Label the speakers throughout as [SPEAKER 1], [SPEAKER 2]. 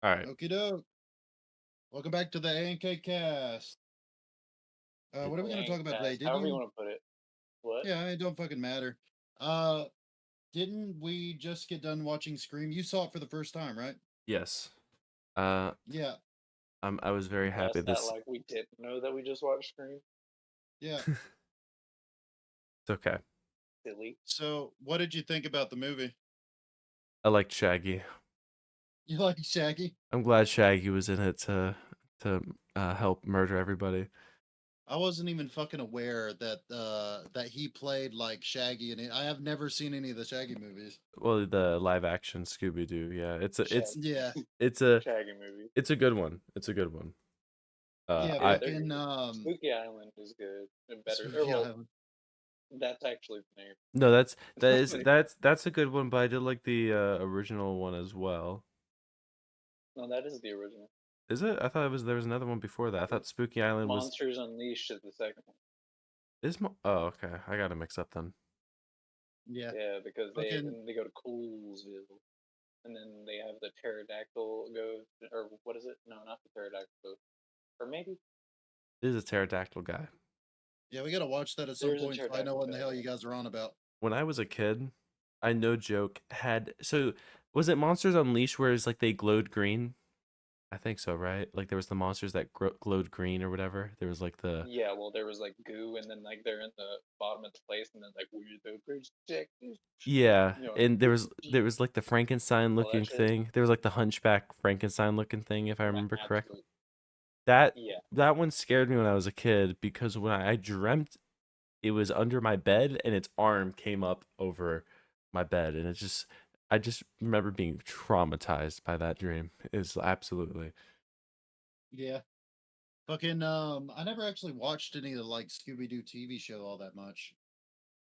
[SPEAKER 1] All right.
[SPEAKER 2] Okie doke. Welcome back to the ANKast. What are we going to talk about today?
[SPEAKER 1] ANKast,
[SPEAKER 2] Didn't
[SPEAKER 1] however you
[SPEAKER 2] you?
[SPEAKER 1] want to put it. What?
[SPEAKER 2] Yeah, it don't fucking matter. Uh, didn't we just get done watching Scream? You saw it for the first time, right?
[SPEAKER 1] Yes. Uh,
[SPEAKER 2] Yeah,
[SPEAKER 1] I was very happy Ask that this. like we didn't know that we just watched Scream.
[SPEAKER 2] yeah.
[SPEAKER 1] It's okay. Silly.
[SPEAKER 2] So, what did you think about the movie?
[SPEAKER 1] I liked Shaggy.
[SPEAKER 2] You like Shaggy?
[SPEAKER 1] I'm glad Shaggy was in it to help murder everybody.
[SPEAKER 2] I wasn't even fucking aware that he played like Shaggy, and I have never seen any of the Shaggy movies.
[SPEAKER 1] Well, the live action Scooby Doo. Yeah,
[SPEAKER 2] Yeah,
[SPEAKER 1] it's a Shaggy movie. it's a good one. It's a good one.
[SPEAKER 2] yeah.
[SPEAKER 1] I They're
[SPEAKER 2] Fucking
[SPEAKER 1] good. Spooky Island is good and better. Or
[SPEAKER 2] Spooky
[SPEAKER 1] well,
[SPEAKER 2] Island.
[SPEAKER 1] that's actually the name.
[SPEAKER 2] Yeah.
[SPEAKER 1] No, that's a good one, but I did like the original one as well. No, that is the original. Is it? I thought there was another one before that. I thought Spooky Island was
[SPEAKER 3] Monsters Unleashed is the second one.
[SPEAKER 1] Oh, okay. I got it mixed up then.
[SPEAKER 2] Yeah.
[SPEAKER 3] Yeah, because
[SPEAKER 2] Fucking
[SPEAKER 3] they go to Coolsville, and then they have the pterodactyl go, or what is it? No, not the pterodactyl ghost, or maybe
[SPEAKER 1] This is a pterodactyl guy.
[SPEAKER 2] yeah, we gotta watch that at some
[SPEAKER 3] there's a
[SPEAKER 2] point so I know
[SPEAKER 3] pterodactyl
[SPEAKER 2] what in the
[SPEAKER 3] guy.
[SPEAKER 2] hell you guys are on about.
[SPEAKER 1] When I was a kid, I no joke had was it Monsters Unleashed where it's like they glowed green? I think so, right? Like there was the monsters that glowed green or whatever. There was like the
[SPEAKER 3] Yeah, well, there was like goo, and then like they're in the bottom of the place, and then like we're the projectors,
[SPEAKER 1] yeah,
[SPEAKER 3] you know,
[SPEAKER 1] and there was like the Frankenstein
[SPEAKER 3] all that
[SPEAKER 1] looking
[SPEAKER 3] shit.
[SPEAKER 1] thing. There was like the Hunchback Frankenstein looking thing, if I remember correctly.
[SPEAKER 3] Absolutely,
[SPEAKER 1] That
[SPEAKER 3] yeah.
[SPEAKER 1] that one scared me when I was a kid because when I dreamt it was under my bed and its arm came up over my bed and I just remember being traumatized by that dream. Is absolutely.
[SPEAKER 2] Yeah. Fucking I never actually watched any of the like Scooby Doo TV show all that much.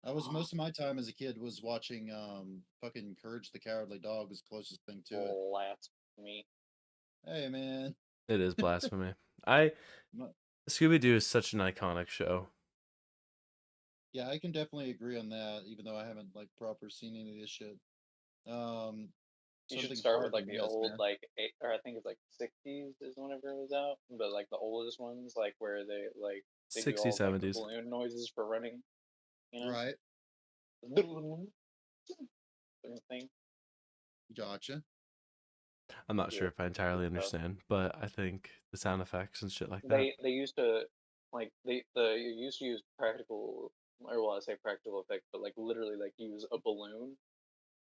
[SPEAKER 2] I was most of my time as a kid was watching fucking Courage the Cowardly Dog was the closest thing to it.
[SPEAKER 3] Blasphemy.
[SPEAKER 2] Hey man.
[SPEAKER 1] It is blasphemy. I
[SPEAKER 2] Mu-
[SPEAKER 1] Scooby Doo is such an iconic show.
[SPEAKER 2] Yeah, I can definitely agree on that, even though I haven't like proper seen any of this shit. Um
[SPEAKER 3] You should
[SPEAKER 2] Something
[SPEAKER 3] start with
[SPEAKER 2] hard to
[SPEAKER 3] like the
[SPEAKER 2] miss,
[SPEAKER 3] old
[SPEAKER 2] man.
[SPEAKER 3] like eight, or I think it's like 60s is whenever it was out, but like the oldest ones, like where they do
[SPEAKER 1] 60s,
[SPEAKER 3] all like the
[SPEAKER 1] 70s.
[SPEAKER 3] balloon noises for running, you know,
[SPEAKER 2] Right.
[SPEAKER 3] thing.
[SPEAKER 2] Gotcha.
[SPEAKER 1] I'm not sure
[SPEAKER 3] Yeah,
[SPEAKER 1] if I
[SPEAKER 3] good
[SPEAKER 1] entirely
[SPEAKER 3] stuff.
[SPEAKER 1] understand, but I think the sound effects and shit like that.
[SPEAKER 3] They used to like they used to use practical, or well, I say practical effects, but like literally like use a balloon,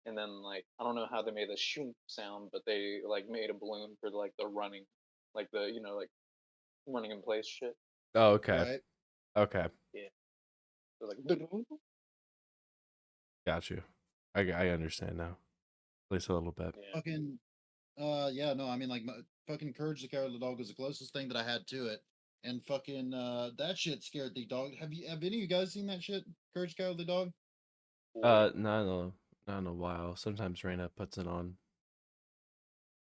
[SPEAKER 3] and then like I don't know how they made the shoom sound, but they like made a balloon for like the running, like the like running in place shit.
[SPEAKER 1] Oh, okay.
[SPEAKER 2] Right.
[SPEAKER 1] Okay.
[SPEAKER 3] Yeah, so like
[SPEAKER 1] Got you. I understand now. At least a little bit.
[SPEAKER 3] yeah.
[SPEAKER 2] Fucking yeah, no, I mean like fucking Courage the Cowardly Dog was the closest thing that I had to it. And fucking that shit scared the dog. Have any of you guys seen that shit? Courage the Cowardly Dog?
[SPEAKER 3] Wait,
[SPEAKER 1] Not in a while. Sometimes Reina puts it on.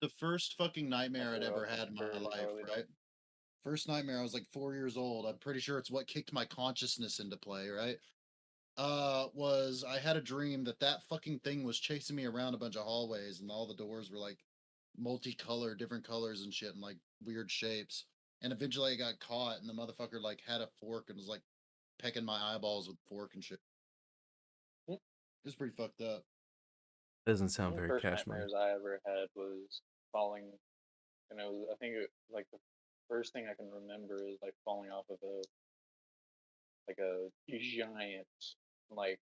[SPEAKER 2] The first fucking
[SPEAKER 3] I
[SPEAKER 2] nightmare I'd
[SPEAKER 3] grew
[SPEAKER 2] ever
[SPEAKER 3] up on
[SPEAKER 2] had in my
[SPEAKER 3] Courage the
[SPEAKER 2] life,
[SPEAKER 3] Cowardly Dog.
[SPEAKER 2] right? First nightmare, I was like 4 years old. I'm pretty sure it's what kicked my consciousness into play, right? Was I had a dream that fucking thing was chasing me around a bunch of hallways and all the doors were like multicolored, different colors and shit and like weird shapes. And eventually I got caught and the motherfucker like had a fork and was like pecking my eyeballs with a fork and shit.
[SPEAKER 3] Hmm,
[SPEAKER 2] It was pretty fucked up.
[SPEAKER 1] Doesn't
[SPEAKER 3] One
[SPEAKER 1] sound
[SPEAKER 3] of the
[SPEAKER 1] very
[SPEAKER 3] first
[SPEAKER 1] cash money.
[SPEAKER 3] nightmares I ever had was falling, and it was I think like the first thing I can remember is like falling off of a giant like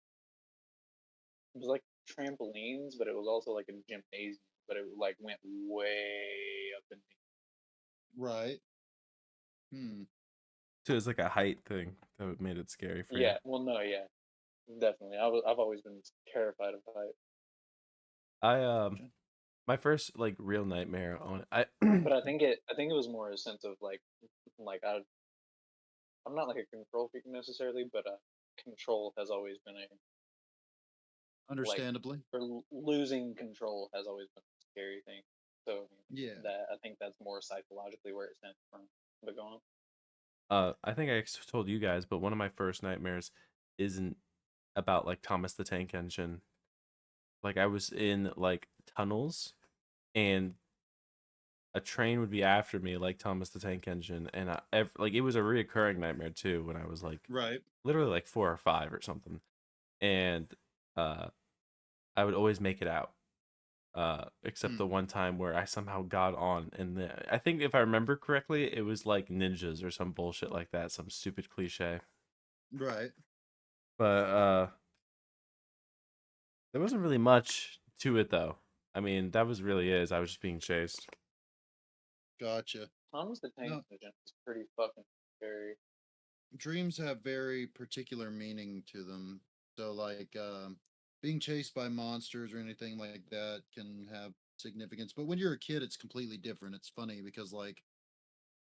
[SPEAKER 3] it was like trampolines, but it was also like a gymnasium, but it like went way up in the
[SPEAKER 2] Right. Hmm.
[SPEAKER 1] So it's like a height thing that made it scary for you.
[SPEAKER 3] yeah. Well, no, yeah, definitely. I've always been terrified of height,
[SPEAKER 1] I my first like real nightmare on I
[SPEAKER 3] but I think it was more a sense of like I'm not like a control freak necessarily, but control has always been a like
[SPEAKER 2] Understandably.
[SPEAKER 3] losing control has always been a scary thing. So
[SPEAKER 2] Yeah.
[SPEAKER 3] that I think that's more psychologically where it stems from. But go on.
[SPEAKER 1] I think I told you guys, but one of my first nightmares isn't about like Thomas the Tank Engine. Like I was in like tunnels and a train would be after me like Thomas the Tank Engine, and like it was a reoccurring nightmare too when I was like
[SPEAKER 2] Right.
[SPEAKER 1] literally like 4 or 5 or something, and uh, I would always make it out. Except
[SPEAKER 2] Hmm.
[SPEAKER 1] the one time where I somehow got on, and I think if I remember correctly, it was like ninjas or some bullshit like that, some stupid cliche.
[SPEAKER 2] Right.
[SPEAKER 1] But there wasn't really much to it though. I mean, that was really it. I was just being chased.
[SPEAKER 2] Gotcha.
[SPEAKER 3] Thomas the Tank
[SPEAKER 2] No,
[SPEAKER 3] Engine is pretty fucking scary.
[SPEAKER 2] dreams have very particular meaning to them. So, like, being chased by monsters or anything like that can have significance. But when you're a kid, it's completely different. It's funny because, like,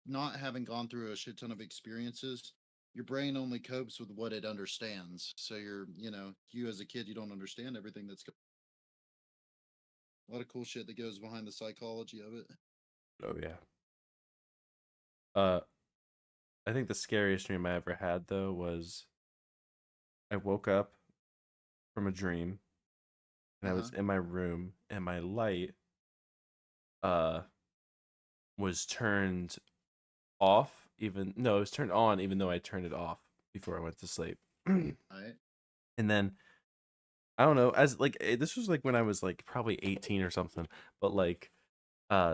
[SPEAKER 2] not having gone through a shit ton of experiences, your brain only copes with what it understands. So you as a kid, you don't understand everything a lot of cool shit that goes behind the psychology of it.
[SPEAKER 1] Oh yeah. Uh, I think the scariest dream I ever had though was I woke up from a dream and
[SPEAKER 2] Uh
[SPEAKER 1] I
[SPEAKER 2] huh.
[SPEAKER 1] was in my room and my light uh was turned off, even no, it was turned on even though I turned it off before I went to sleep. And
[SPEAKER 2] Right.
[SPEAKER 1] then I don't know, as like this was like when I was like probably 18 or something, but like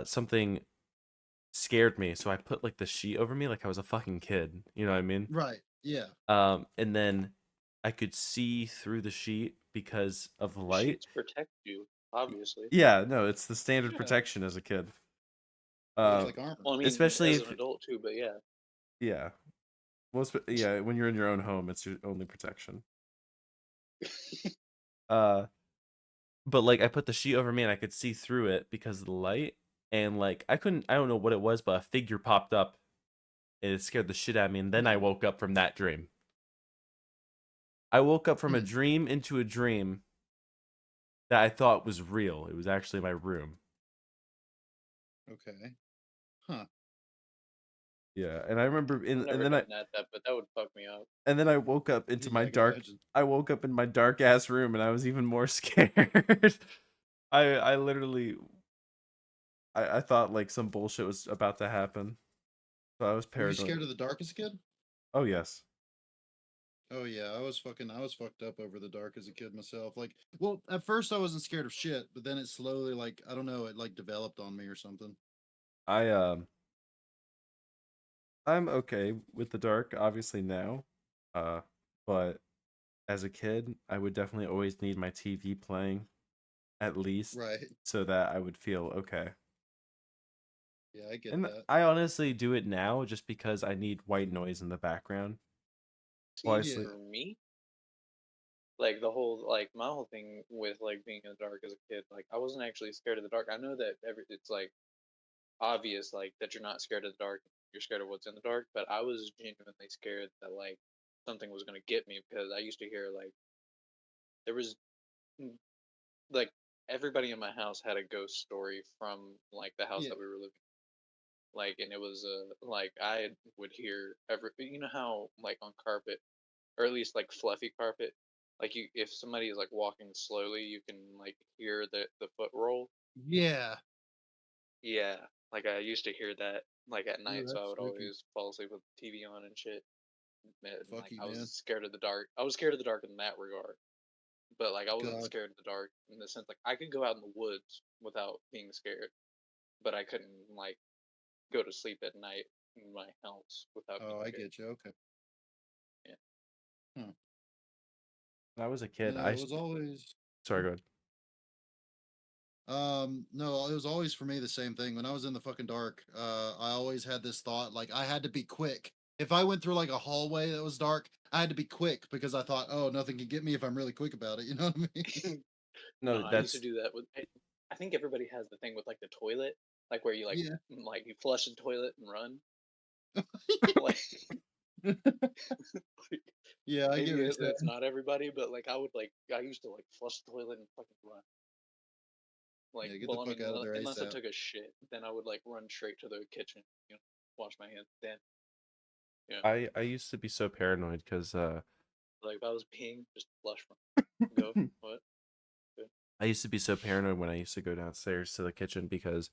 [SPEAKER 1] something scared me, so I put like the sheet over me like I was a fucking kid. You know what I mean?
[SPEAKER 2] Right. Yeah.
[SPEAKER 1] And then I could see through the sheet because of the
[SPEAKER 3] The
[SPEAKER 1] light.
[SPEAKER 3] sheets protect you, obviously.
[SPEAKER 1] Yeah, no, it's the standard
[SPEAKER 3] Yeah.
[SPEAKER 1] protection as a kid.
[SPEAKER 2] Yeah. It's
[SPEAKER 1] Uh,
[SPEAKER 2] like armor.
[SPEAKER 3] Well, I mean,
[SPEAKER 1] especially
[SPEAKER 3] as an
[SPEAKER 1] if
[SPEAKER 3] adult too, but yeah.
[SPEAKER 1] yeah, yeah, when you're in your own home, it's your only protection. Uh, but like I put the sheet over me and I could see through it because of the light, and like I don't know what it was, but a figure popped up and it scared the shit out of me, and then I
[SPEAKER 2] Hmm.
[SPEAKER 1] woke up from that dream. I woke up from a
[SPEAKER 2] Hmm.
[SPEAKER 1] dream into a dream that I thought was real. It was actually my room.
[SPEAKER 2] Okay. Huh.
[SPEAKER 1] Yeah, and I remember
[SPEAKER 3] I've never done that, but that would fuck me up.
[SPEAKER 1] and then I woke up into my
[SPEAKER 2] Yeah, I can
[SPEAKER 1] dark
[SPEAKER 2] imagine.
[SPEAKER 1] I woke up in my dark ass room and I was even more scared. I literally I thought like some bullshit was about to happen. So I was
[SPEAKER 2] Were you scared
[SPEAKER 1] paranoid.
[SPEAKER 2] of the dark as a kid?
[SPEAKER 1] Oh yes.
[SPEAKER 2] Oh yeah, I was fucked up over the dark as a kid myself. Like, well, at first I wasn't scared of shit, but then it slowly, like, I don't know, it like developed on me or something.
[SPEAKER 1] I I'm okay with the dark obviously now. Uh but as a kid, I would definitely always need my TV playing at least
[SPEAKER 2] Right.
[SPEAKER 1] so that I would feel okay.
[SPEAKER 2] Yeah, I get
[SPEAKER 1] And
[SPEAKER 2] that.
[SPEAKER 1] I honestly do it now just because I need white noise in the background while I
[SPEAKER 3] See,
[SPEAKER 2] Yeah.
[SPEAKER 1] sleep.
[SPEAKER 3] for me, like the whole like my whole thing with like being in the dark as a kid, like I wasn't actually scared of the dark. I know that it's like obvious like that you're not scared of the dark, you're scared of what's in the dark, but I was genuinely scared that like something was gonna get me because I used to hear like there was mm, like everybody in my house had a ghost story from like the house
[SPEAKER 2] Yeah.
[SPEAKER 3] that we were living like and it was like I would hear every you know how like on carpet or at least like fluffy carpet like you if somebody is like walking slowly you can like hear the foot roll.
[SPEAKER 2] Yeah.
[SPEAKER 3] Yeah, like I used to hear that like at
[SPEAKER 2] Ooh,
[SPEAKER 3] night, so I
[SPEAKER 2] that's
[SPEAKER 3] would
[SPEAKER 2] spooky.
[SPEAKER 3] always fall asleep with the TV on and shit. And
[SPEAKER 2] Fuck
[SPEAKER 3] like
[SPEAKER 2] you,
[SPEAKER 3] I was
[SPEAKER 2] man.
[SPEAKER 3] scared of the dark. I was scared of the dark in that regard, but like I wasn't
[SPEAKER 2] God.
[SPEAKER 3] scared of the dark in the sense like I could go out in the woods without being scared, but I couldn't like go to sleep at night in my house without being
[SPEAKER 2] Oh, I
[SPEAKER 3] scared.
[SPEAKER 2] get you. Okay.
[SPEAKER 3] Yeah.
[SPEAKER 2] Huh.
[SPEAKER 1] When I was a
[SPEAKER 2] You
[SPEAKER 1] kid,
[SPEAKER 2] know, it was always
[SPEAKER 1] sorry, go ahead.
[SPEAKER 2] no, it was always for me the same thing. When I was in the fucking dark, I always had this thought like I had to be quick. If I went through like a hallway that was dark, I had to be quick because I thought, oh, nothing can get me if I'm really quick about it. You know what I mean?
[SPEAKER 3] No,
[SPEAKER 1] No,
[SPEAKER 3] I used to
[SPEAKER 1] that's
[SPEAKER 3] do that with. I think everybody has the thing with like the toilet, like where you
[SPEAKER 2] Yeah.
[SPEAKER 3] like you flush the toilet and run. Like
[SPEAKER 2] Yeah, I get
[SPEAKER 3] maybe
[SPEAKER 2] what you're
[SPEAKER 3] it's
[SPEAKER 2] saying.
[SPEAKER 3] not everybody, but like I used to like flush the toilet and fucking run. Like,
[SPEAKER 2] Yeah, get the
[SPEAKER 3] well, I mean,
[SPEAKER 2] fuck out of there
[SPEAKER 3] unless I
[SPEAKER 2] ASAP.
[SPEAKER 3] took a shit, then I would like run straight to the kitchen, wash my hands. Then, yeah,
[SPEAKER 1] I used to be so paranoid because
[SPEAKER 3] like if I was peeing, just flush from. Go what? Good.
[SPEAKER 1] I used to be so paranoid when I used to go downstairs to the kitchen because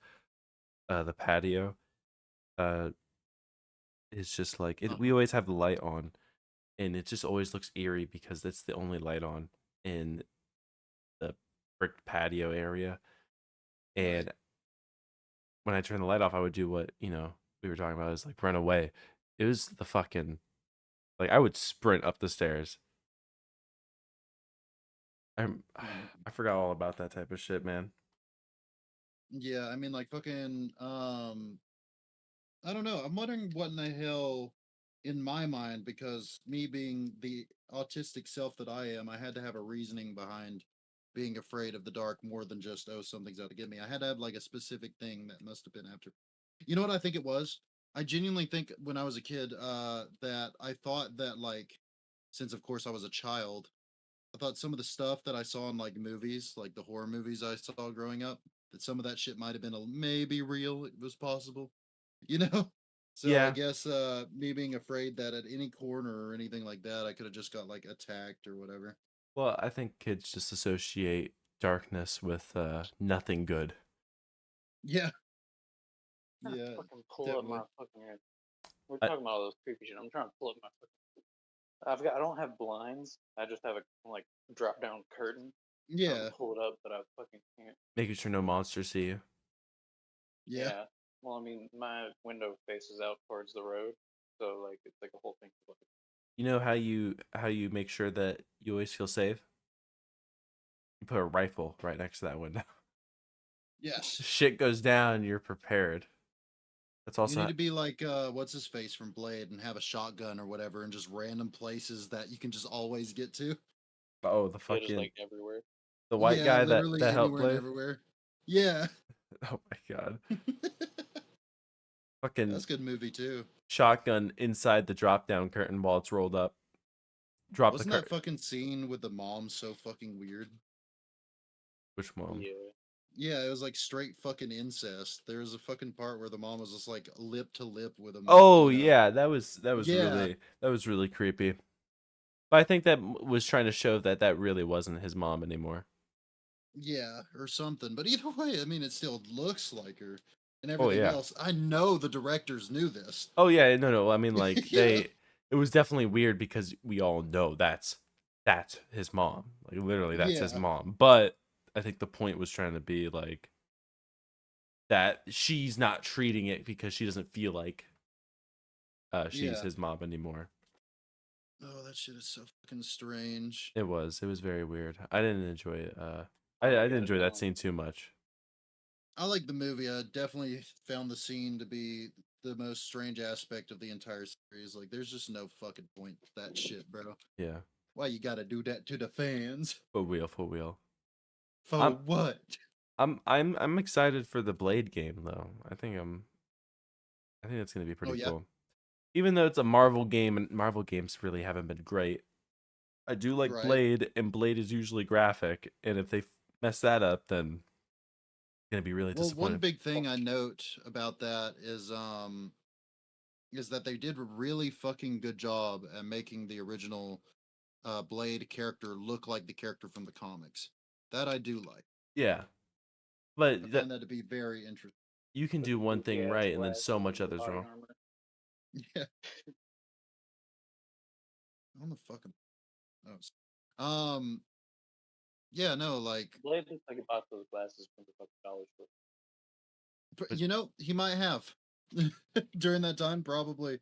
[SPEAKER 1] the patio. Uh, it's just like we
[SPEAKER 2] Uh-huh.
[SPEAKER 1] always have the light on, and it just always looks eerie because that's the only light on in the brick patio area.
[SPEAKER 2] Right.
[SPEAKER 1] And when I turn the light off, I would do what we were talking about, is like run away. It was the fucking like I would sprint up the stairs. I'm
[SPEAKER 2] Mhm.
[SPEAKER 1] I forgot all about that type of shit, man.
[SPEAKER 2] Yeah, I mean, like fucking. I don't know. I'm wondering what in the hell, in my mind, because me being the autistic self that I am, I had to have a reasoning behind being afraid of the dark more than just, oh, something's out to get me. I had to have like a specific thing that must have been after. You know what I think it was? I genuinely think when I was a kid, that I thought that like, since of course I was a child, I thought some of the stuff that I saw in like movies, like the horror movies I saw growing up, that some of that shit might have been maybe real. It was possible, you know. So I
[SPEAKER 1] Yeah.
[SPEAKER 2] guess me being afraid that at any corner or anything like that, I could have just got like attacked or whatever.
[SPEAKER 1] Well, I think kids just associate darkness with nothing good.
[SPEAKER 2] Yeah,
[SPEAKER 3] I'm trying to
[SPEAKER 2] yeah,
[SPEAKER 3] fucking pull up
[SPEAKER 2] definitely.
[SPEAKER 3] my fucking. We're
[SPEAKER 1] I,
[SPEAKER 3] talking about all those creepy shit. I'm trying to pull up my fucking. I don't have blinds. I just have a like drop down curtain. Trying to
[SPEAKER 2] Yeah,
[SPEAKER 3] pull it up, but I fucking can't.
[SPEAKER 1] Making sure no monsters see you.
[SPEAKER 2] yeah.
[SPEAKER 3] Yeah. Well, I mean, my window faces out towards the road, so like it's like a whole thing.
[SPEAKER 1] You know how you make sure that you always feel safe? You put a rifle right next to that window.
[SPEAKER 2] Yes.
[SPEAKER 1] Shit goes down, you're prepared. That's
[SPEAKER 2] You need
[SPEAKER 1] also
[SPEAKER 2] to be like what's his face from Blade and have a shotgun or whatever and just random places that you can just always get to.
[SPEAKER 1] oh the
[SPEAKER 3] Yeah, just
[SPEAKER 1] fucking
[SPEAKER 3] like everywhere.
[SPEAKER 1] the white
[SPEAKER 2] Yeah,
[SPEAKER 1] guy that
[SPEAKER 2] literally
[SPEAKER 1] that helped
[SPEAKER 2] anywhere and
[SPEAKER 1] Blade.
[SPEAKER 2] everywhere. Yeah.
[SPEAKER 1] Oh my god. Fucking
[SPEAKER 2] That's a good movie too.
[SPEAKER 1] shotgun inside the drop down curtain while it's rolled up. Drop the
[SPEAKER 2] Wasn't that
[SPEAKER 1] curtain.
[SPEAKER 2] fucking scene with the mom so fucking weird?
[SPEAKER 1] Which one?
[SPEAKER 3] Yeah.
[SPEAKER 2] Yeah, it was like straight fucking incest. There was a fucking part where the mom was just like lip to lip with him,
[SPEAKER 1] Oh
[SPEAKER 2] you know?
[SPEAKER 1] yeah, that was
[SPEAKER 2] Yeah,
[SPEAKER 1] really creepy. But I think that was trying to show that that really wasn't his mom anymore.
[SPEAKER 2] yeah, or something. But either way, I mean, it still looks like her and
[SPEAKER 1] Oh
[SPEAKER 2] everything
[SPEAKER 1] yeah.
[SPEAKER 2] else. I know the directors knew this.
[SPEAKER 1] Oh yeah, no. I mean, like
[SPEAKER 2] Yeah,
[SPEAKER 1] it was definitely weird because we all know that's his mom. Like literally, that's his
[SPEAKER 2] yeah,
[SPEAKER 1] mom. But I think the point was trying to be like that she's not treating it because she doesn't feel like she's
[SPEAKER 2] yeah.
[SPEAKER 1] his mom anymore.
[SPEAKER 2] Oh, that shit is so fucking strange.
[SPEAKER 1] It was very weird. I didn't enjoy it. I
[SPEAKER 3] Oh,
[SPEAKER 1] I
[SPEAKER 3] you
[SPEAKER 1] didn't
[SPEAKER 3] gotta
[SPEAKER 1] enjoy that
[SPEAKER 3] tell him.
[SPEAKER 1] scene too much.
[SPEAKER 2] I like the movie. I definitely found the scene to be the most strange aspect of the entire series. Like, there's just no fucking point to that shit, bro.
[SPEAKER 1] Yeah,
[SPEAKER 2] Why you gotta do that to the fans?
[SPEAKER 1] for real.
[SPEAKER 2] For
[SPEAKER 1] I'm
[SPEAKER 2] what?
[SPEAKER 1] I'm excited for the Blade game though. I think it's gonna be
[SPEAKER 2] Oh
[SPEAKER 1] pretty
[SPEAKER 2] yeah,
[SPEAKER 1] cool. Even though it's a Marvel game and Marvel games really haven't been great. I do like
[SPEAKER 2] right.
[SPEAKER 1] Blade, and Blade is usually graphic, and if they mess that up, then it's gonna be really
[SPEAKER 2] Well, one
[SPEAKER 1] disappointing.
[SPEAKER 2] big
[SPEAKER 3] Oh,
[SPEAKER 2] thing I note about that is that they did a really fucking good job at making the original Blade character look like the character from the comics. That I do like.
[SPEAKER 1] Yeah,
[SPEAKER 2] I
[SPEAKER 1] but
[SPEAKER 2] find that to be very interesting.
[SPEAKER 1] you can
[SPEAKER 3] the
[SPEAKER 1] do one
[SPEAKER 3] goofy
[SPEAKER 1] thing
[SPEAKER 3] ass
[SPEAKER 1] right, and then so
[SPEAKER 3] glasses
[SPEAKER 1] much
[SPEAKER 3] and the
[SPEAKER 1] others
[SPEAKER 3] body
[SPEAKER 1] wrong.
[SPEAKER 3] armor.
[SPEAKER 2] Yeah, on the fucking oh, yeah, no, like
[SPEAKER 3] Blade looks like he bought those glasses from the fucking dollar store.
[SPEAKER 1] But
[SPEAKER 2] you know, he might have during that time, probably.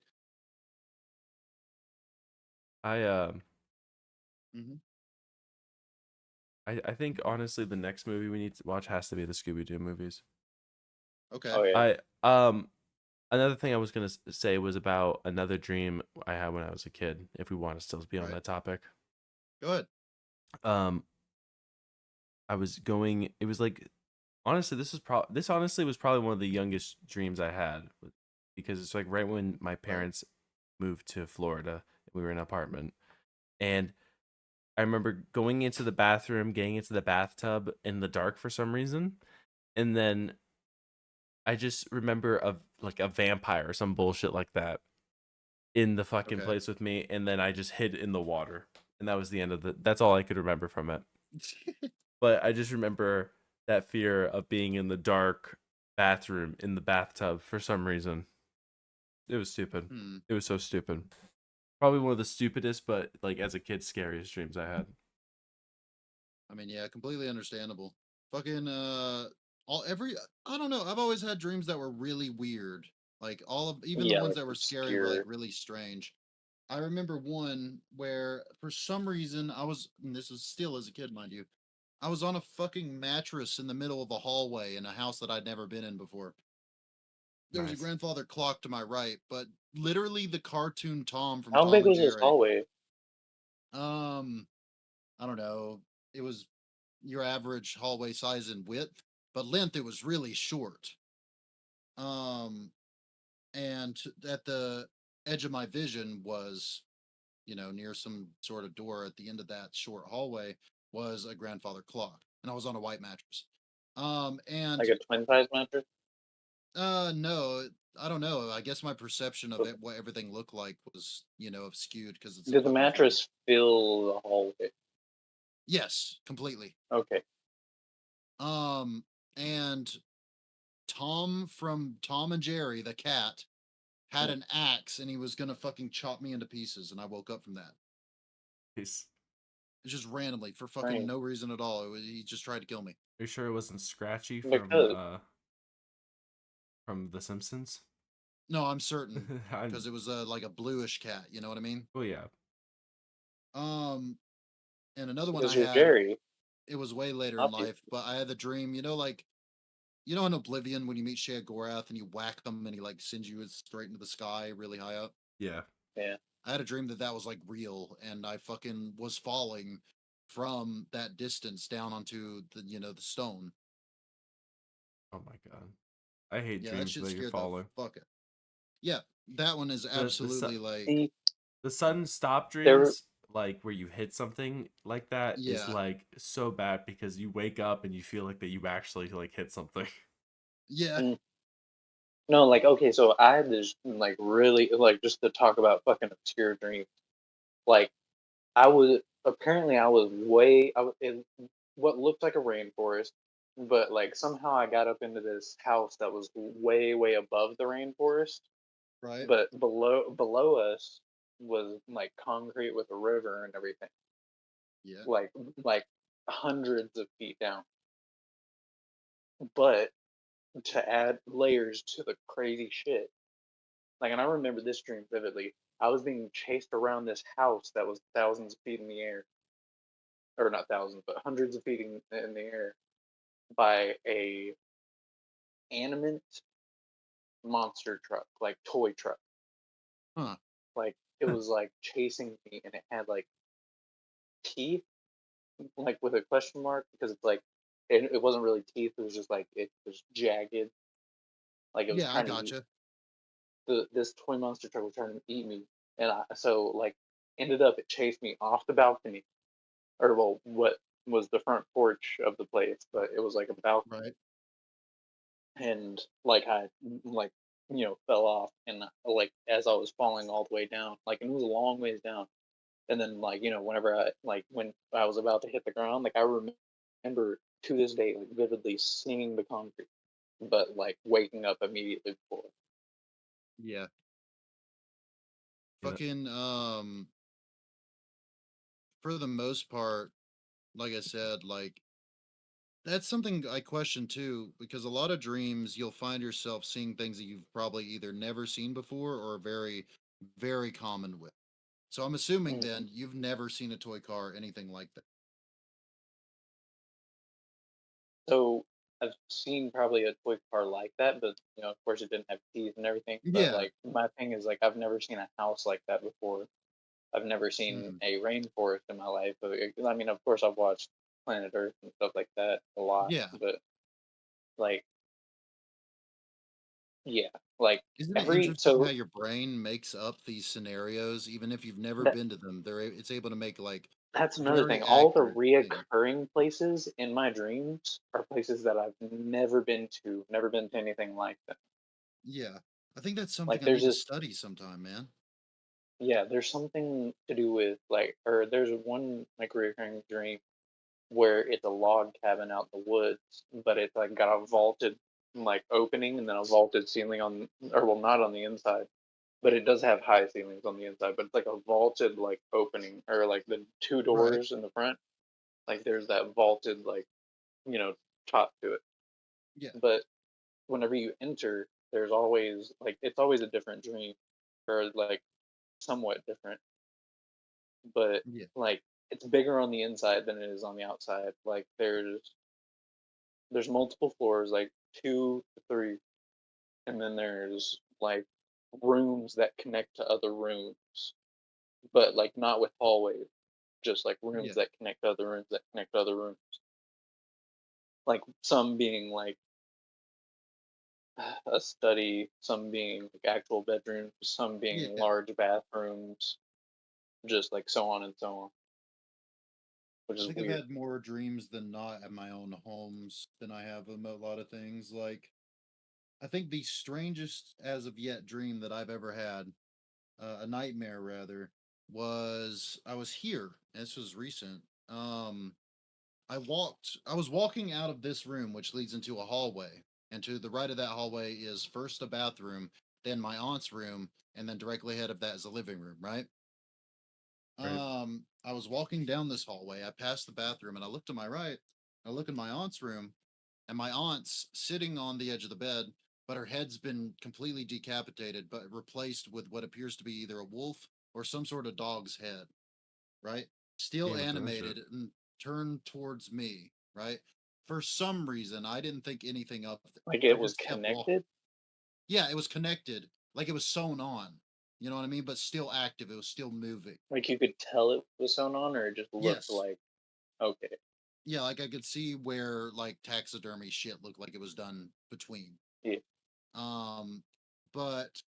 [SPEAKER 1] I
[SPEAKER 2] Hmm.
[SPEAKER 1] I think honestly, the next movie we need to watch has to be the Scooby Doo movies.
[SPEAKER 2] Okay,
[SPEAKER 3] Oh yeah.
[SPEAKER 1] I Another thing I was gonna say was about another dream I had when I was a kid. If we want to still be on
[SPEAKER 2] right.
[SPEAKER 1] that topic,
[SPEAKER 2] Go ahead.
[SPEAKER 1] um, I was going. It was like honestly, this honestly was probably one of the youngest dreams I had because it's like right when my
[SPEAKER 2] Right.
[SPEAKER 1] parents moved to Florida, we were in an apartment, and I remember going into the bathroom, getting into the bathtub in the dark for some reason, and then I just remember like a vampire or some bullshit like that in the fucking
[SPEAKER 2] Okay.
[SPEAKER 1] place with me, and then I just hid in the water, and that was the end of the. That's all I could remember from it. But I just remember that fear of being in the dark bathroom in the bathtub for some reason. It was stupid.
[SPEAKER 2] Hmm.
[SPEAKER 1] It was so stupid. Probably one of the stupidest, but like as a kid, scariest dreams I had.
[SPEAKER 2] I mean, yeah, completely understandable. Fucking all every I don't know. I've always had dreams that were really weird. Like all of even the
[SPEAKER 3] Yeah,
[SPEAKER 2] ones
[SPEAKER 3] like
[SPEAKER 2] that were scary were like
[SPEAKER 3] obscure.
[SPEAKER 2] really strange. I remember one where for some reason I was and this was still as a kid, mind you. I was on a fucking mattress in the middle of a hallway in a house that I'd never been in before. There was a
[SPEAKER 1] Nice.
[SPEAKER 2] grandfather clock to my right, but literally the cartoon Tom from
[SPEAKER 3] How
[SPEAKER 2] Tom
[SPEAKER 3] big
[SPEAKER 2] and
[SPEAKER 3] was this
[SPEAKER 2] Jerry.
[SPEAKER 3] hallway?
[SPEAKER 2] Um, I don't know. It was your average hallway size and width, but length it was really short. Um, and at the edge of my vision was, near some sort of door at the end of that short hallway was a grandfather clock, and I was on a white mattress. And
[SPEAKER 3] Like a twin size mattress?
[SPEAKER 2] no, I don't know. I guess my perception of
[SPEAKER 3] But
[SPEAKER 2] it, what everything looked like, was skewed because it's a
[SPEAKER 3] did the
[SPEAKER 2] fucking phone.
[SPEAKER 3] mattress fill the hallway?
[SPEAKER 2] Yes, completely.
[SPEAKER 3] Okay.
[SPEAKER 2] Um, and Tom from Tom and Jerry, the cat, had
[SPEAKER 3] Hmm.
[SPEAKER 2] an axe and he was gonna fucking chop me into pieces, and I woke up from that.
[SPEAKER 1] Peace.
[SPEAKER 2] It's just randomly for fucking
[SPEAKER 3] Strange.
[SPEAKER 2] no reason at all. He just tried to kill me.
[SPEAKER 1] Are you sure it wasn't Scratchy
[SPEAKER 3] Because
[SPEAKER 1] from The Simpsons?
[SPEAKER 2] No, I'm certain
[SPEAKER 1] I'm,
[SPEAKER 2] because it was like a bluish cat. You know what I mean?
[SPEAKER 1] oh yeah.
[SPEAKER 2] Um, and another one I
[SPEAKER 3] because you're
[SPEAKER 2] had.
[SPEAKER 3] Jerry,
[SPEAKER 2] It was way later in
[SPEAKER 3] obviously.
[SPEAKER 2] life, but I had the dream. Like in Oblivion when you meet Shea Gorath and you whack him and he like sends you straight into the sky, really high up.
[SPEAKER 1] Yeah.
[SPEAKER 3] Yeah.
[SPEAKER 2] I had a dream that that was like real, and I fucking was falling from that distance down onto the stone.
[SPEAKER 1] Oh my god. I hate
[SPEAKER 2] Yeah, that
[SPEAKER 1] dreams
[SPEAKER 2] shit
[SPEAKER 1] where you're
[SPEAKER 2] scared the
[SPEAKER 1] falling.
[SPEAKER 2] fuck out. Yeah, that one is absolutely like,
[SPEAKER 3] See,
[SPEAKER 1] The sudden stop
[SPEAKER 3] there.
[SPEAKER 1] dreams, like where you hit something like that, is
[SPEAKER 2] yeah,
[SPEAKER 1] like so bad because you wake up and you feel like that you actually like hit something.
[SPEAKER 2] yeah,
[SPEAKER 3] Mm, no, like okay, so I had this like really like just to talk about fucking obscure dreams. Like I was way I was in what looked like a rainforest, but like somehow I got up into this house that was way above the rainforest,
[SPEAKER 2] right,
[SPEAKER 3] but below us was like concrete with a river and everything,
[SPEAKER 2] yeah,
[SPEAKER 3] like like hundreds of feet down. But to add layers to the crazy shit, like, and I remember this dream vividly. I was being chased around this house that was thousands of feet in the air, or not thousands, but hundreds of feet in the air by a animate monster truck, like toy truck.
[SPEAKER 2] huh,
[SPEAKER 3] Like it was like chasing me, and it had like teeth, like with a question mark, because it's like it wasn't really teeth. It was just like it was jagged, like it was
[SPEAKER 2] yeah, I
[SPEAKER 3] trying to eat.
[SPEAKER 2] gotcha,
[SPEAKER 3] This toy monster truck was trying to eat me, and so like ended up it chased me off the balcony, or well, what was the front porch of the place, but it was like a balcony,
[SPEAKER 2] right,
[SPEAKER 3] and like I like fell off, and like as I was falling all the way down, like and it was a long ways down, and then like whenever I like when I was about to hit the ground, like I remember to this day like vividly seeing the concrete, but like waking up immediately before.
[SPEAKER 2] yeah,
[SPEAKER 1] Yeah.
[SPEAKER 2] fucking for the most part, like I said, like that's something I question too, because a lot of dreams you'll find yourself seeing things that you've probably either never seen before or are very, very common with. So I'm assuming
[SPEAKER 3] Hmm.
[SPEAKER 2] then you've never seen a toy car or anything like that.
[SPEAKER 3] So I've seen probably a toy car like that, but of course, it didn't have teeth and everything. But
[SPEAKER 2] Yeah.
[SPEAKER 3] like my thing is like I've never seen a house like that before. I've never seen
[SPEAKER 2] Mhm.
[SPEAKER 3] a rainforest in my life. But I mean, of course, I've watched Planet Earth and stuff like that a lot.
[SPEAKER 2] Yeah.
[SPEAKER 3] But like, yeah, like
[SPEAKER 2] Isn't it
[SPEAKER 3] every
[SPEAKER 2] interesting how
[SPEAKER 3] so
[SPEAKER 2] your brain makes up these scenarios, even if you've never
[SPEAKER 3] that
[SPEAKER 2] been to them? It's able to make like
[SPEAKER 3] that's another thing.
[SPEAKER 2] very
[SPEAKER 3] All the
[SPEAKER 2] accurate things.
[SPEAKER 3] reoccurring places in my dreams are places that I've never been to anything like them.
[SPEAKER 2] Yeah. I think that's something
[SPEAKER 3] Like
[SPEAKER 2] I
[SPEAKER 3] there's
[SPEAKER 2] need to
[SPEAKER 3] this
[SPEAKER 2] study sometime, man.
[SPEAKER 3] Yeah, there's something to do with like, or there's one like recurring dream where it's a log cabin out in the woods, but it's like got a vaulted like opening and then a vaulted ceiling on, or well, not on the inside, but it does have high ceilings on the inside. But it's like a vaulted like opening, or like the two
[SPEAKER 2] Right.
[SPEAKER 3] doors in the front. Like there's that vaulted like you know top to it.
[SPEAKER 2] Yeah.
[SPEAKER 3] But whenever you enter, there's always like it's always a different dream, or like somewhat different, but
[SPEAKER 2] Yeah.
[SPEAKER 3] like it's bigger on the inside than it is on the outside. Like there's multiple floors, like 2 to 3, and then there's like rooms that connect to other rooms, but like not with hallways, just like
[SPEAKER 2] Yeah.
[SPEAKER 3] rooms that connect to other rooms that connect to other rooms. Like some being like a study, some being like actual bedrooms, some being
[SPEAKER 2] Yeah.
[SPEAKER 3] large bathrooms, just like so on and so on, which
[SPEAKER 2] I
[SPEAKER 3] is
[SPEAKER 2] think I've
[SPEAKER 3] weird.
[SPEAKER 2] had more dreams than not at my own homes than I have a lot of things. Like, I think the strangest as of yet dream that I've ever had, a nightmare rather, was I was here. This was recent. I was walking out of this room, which leads into a hallway. And to the right of that hallway is first a bathroom, then my aunt's room, and then directly ahead of that is a living room, right?
[SPEAKER 1] Right.
[SPEAKER 2] I was walking down this hallway. I passed the bathroom and I look to my right. I look in my aunt's room, and my aunt's sitting on the edge of the bed, but her head's been completely decapitated, but replaced with what appears to be either a wolf or some sort of dog's head, right? Still
[SPEAKER 1] Game of Thrones shit.
[SPEAKER 2] animated and turned towards me, right? For some reason, I didn't think anything of it.
[SPEAKER 3] Like
[SPEAKER 2] I
[SPEAKER 3] it was
[SPEAKER 2] just kept walking.
[SPEAKER 3] connected.
[SPEAKER 2] Yeah, it was connected, like it was sewn on. You know what I mean? But still active. It was still moving.
[SPEAKER 3] Like you could tell it was sewn on, or it just looked
[SPEAKER 2] Yes.
[SPEAKER 3] like okay.
[SPEAKER 2] Yeah, like I could see where like taxidermy shit looked like it was done between.
[SPEAKER 3] Yeah.
[SPEAKER 2] Um, but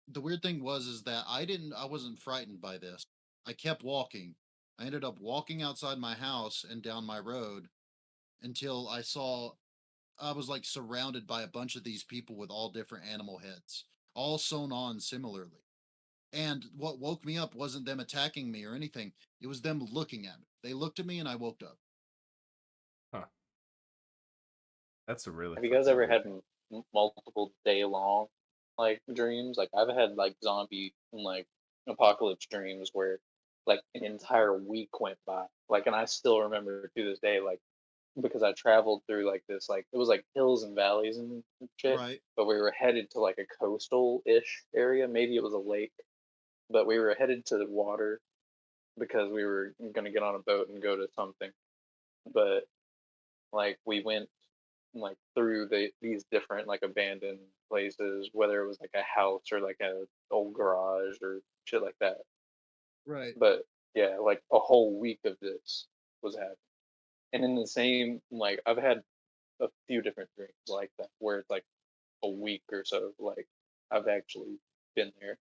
[SPEAKER 2] the weird thing was is that I wasn't frightened by this. I kept walking. I ended up walking outside my house and down my road until I was like surrounded by a bunch of these people with all different animal heads, all sewn on similarly. And what woke me up wasn't them attacking me or anything. It was them looking at me. They looked at me and I woke up.
[SPEAKER 1] Huh. That's a really
[SPEAKER 3] Have you guys
[SPEAKER 1] fucking
[SPEAKER 3] ever
[SPEAKER 1] weird.
[SPEAKER 3] had multiple day long like dreams? Like I've had like zombie and like apocalypse dreams where like an entire week went by. Like and I still remember to this day like because I traveled through like this like it was like hills and valleys and shit,
[SPEAKER 2] Right.
[SPEAKER 3] but we were headed to like a coastal ish area. Maybe it was a lake, but we were headed to the water because we were gonna get on a boat and go to something. But like we went like through these different like abandoned places, whether it was like a house or like a old garage or shit like that.
[SPEAKER 2] Right.
[SPEAKER 3] But yeah, like a whole week of this was happening. And in the same like I've had a few different dreams like that where it's like a week or so like I've actually been there.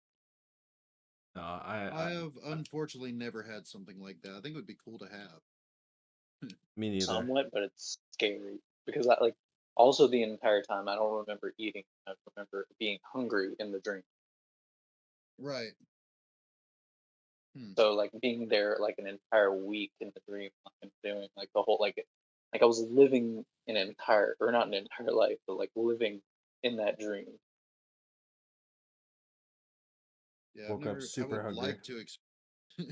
[SPEAKER 1] No,
[SPEAKER 2] I have unfortunately never had something like that. I think it would be cool to have.
[SPEAKER 1] me neither.
[SPEAKER 3] Somewhat, but it's scary because I like also the entire time I don't remember eating. I remember being hungry in the dream.
[SPEAKER 2] Right. Hmm.
[SPEAKER 3] So like being there like an entire week in the dream, like and doing like the whole like I was living an entire or not an entire life, but like living in that dream.
[SPEAKER 2] Yeah, I've
[SPEAKER 1] Woke up
[SPEAKER 2] never. I
[SPEAKER 1] super
[SPEAKER 2] would
[SPEAKER 1] hungry.
[SPEAKER 2] like to. You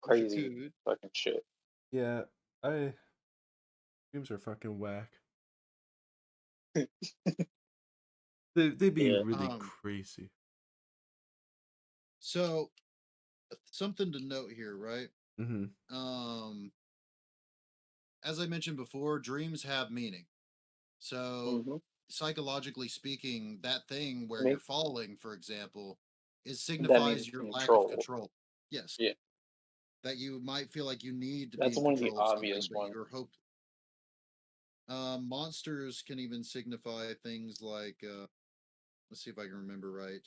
[SPEAKER 3] Crazy
[SPEAKER 2] could.
[SPEAKER 3] fucking shit.
[SPEAKER 1] Yeah, I dreams are fucking whack. They be
[SPEAKER 3] Yeah.
[SPEAKER 1] really
[SPEAKER 2] Um.
[SPEAKER 1] crazy.
[SPEAKER 2] So something to note here, right?
[SPEAKER 1] Mm-hmm.
[SPEAKER 2] Um. As I mentioned before, dreams have meaning. So
[SPEAKER 3] Mm-hmm.
[SPEAKER 2] psychologically speaking, that thing where you're
[SPEAKER 3] Make
[SPEAKER 2] falling, for example, it
[SPEAKER 3] that means
[SPEAKER 2] signifies your lack of
[SPEAKER 3] control.
[SPEAKER 2] control. Yes,
[SPEAKER 3] Yeah,
[SPEAKER 2] that you might feel like you need to be
[SPEAKER 3] that's
[SPEAKER 2] in
[SPEAKER 3] one of the
[SPEAKER 2] control of something,
[SPEAKER 3] obvious
[SPEAKER 2] but
[SPEAKER 3] ones.
[SPEAKER 2] you're hope. Monsters can even signify things like, let's see if I can remember right.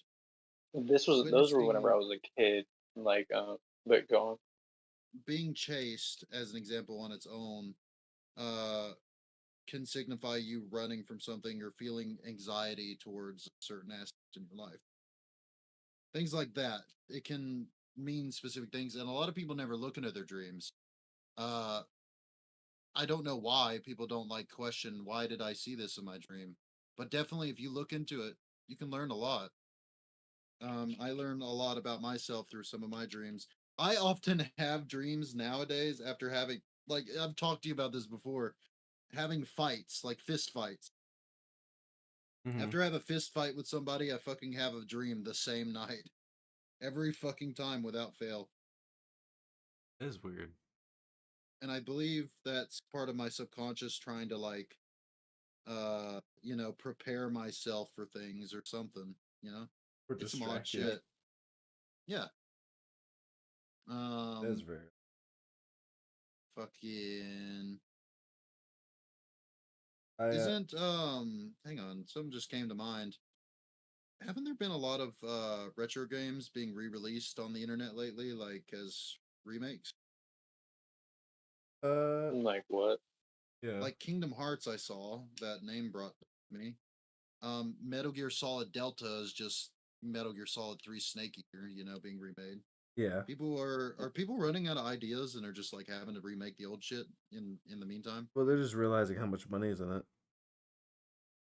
[SPEAKER 3] Those were whenever I
[SPEAKER 2] Witnessing
[SPEAKER 3] was a kid. Like, but go on.
[SPEAKER 2] being chased, as an example on its own, uh, can signify you running from something or feeling anxiety towards a certain aspect in your life. Things like that. It can mean specific things, and a lot of people never look into their dreams. Uh, I don't know why people don't like question why did I see this in my dream. But definitely if you look into it, you can learn a lot. I learn a lot about myself through some of my dreams. I often have dreams nowadays after having, like, I've talked to you about this before, having fights, like fist fights.
[SPEAKER 1] Mm-hmm.
[SPEAKER 2] After I have a fist fight with somebody, I fucking have a dream the same night. Every fucking time without fail.
[SPEAKER 1] It is weird.
[SPEAKER 2] And I believe that's part of my subconscious trying to, like, prepare myself for things or something, you know?
[SPEAKER 1] Or
[SPEAKER 2] It's some odd
[SPEAKER 1] distract you.
[SPEAKER 2] shit. Yeah.
[SPEAKER 1] That is very.
[SPEAKER 2] Fucking
[SPEAKER 1] I
[SPEAKER 2] isn't hang on, something just came to mind. Haven't there been a lot of retro games being re-released on the internet lately, like as remakes?
[SPEAKER 3] Like what?
[SPEAKER 1] Yeah.
[SPEAKER 2] Like Kingdom Hearts, I saw that name brought me. Metal Gear Solid Delta is just Metal Gear Solid 3 Snake Eater, being remade.
[SPEAKER 1] Yeah.
[SPEAKER 2] People are people running out of ideas and are just like having to remake the old shit in the meantime.
[SPEAKER 1] Well, they're just realizing how much money is in it.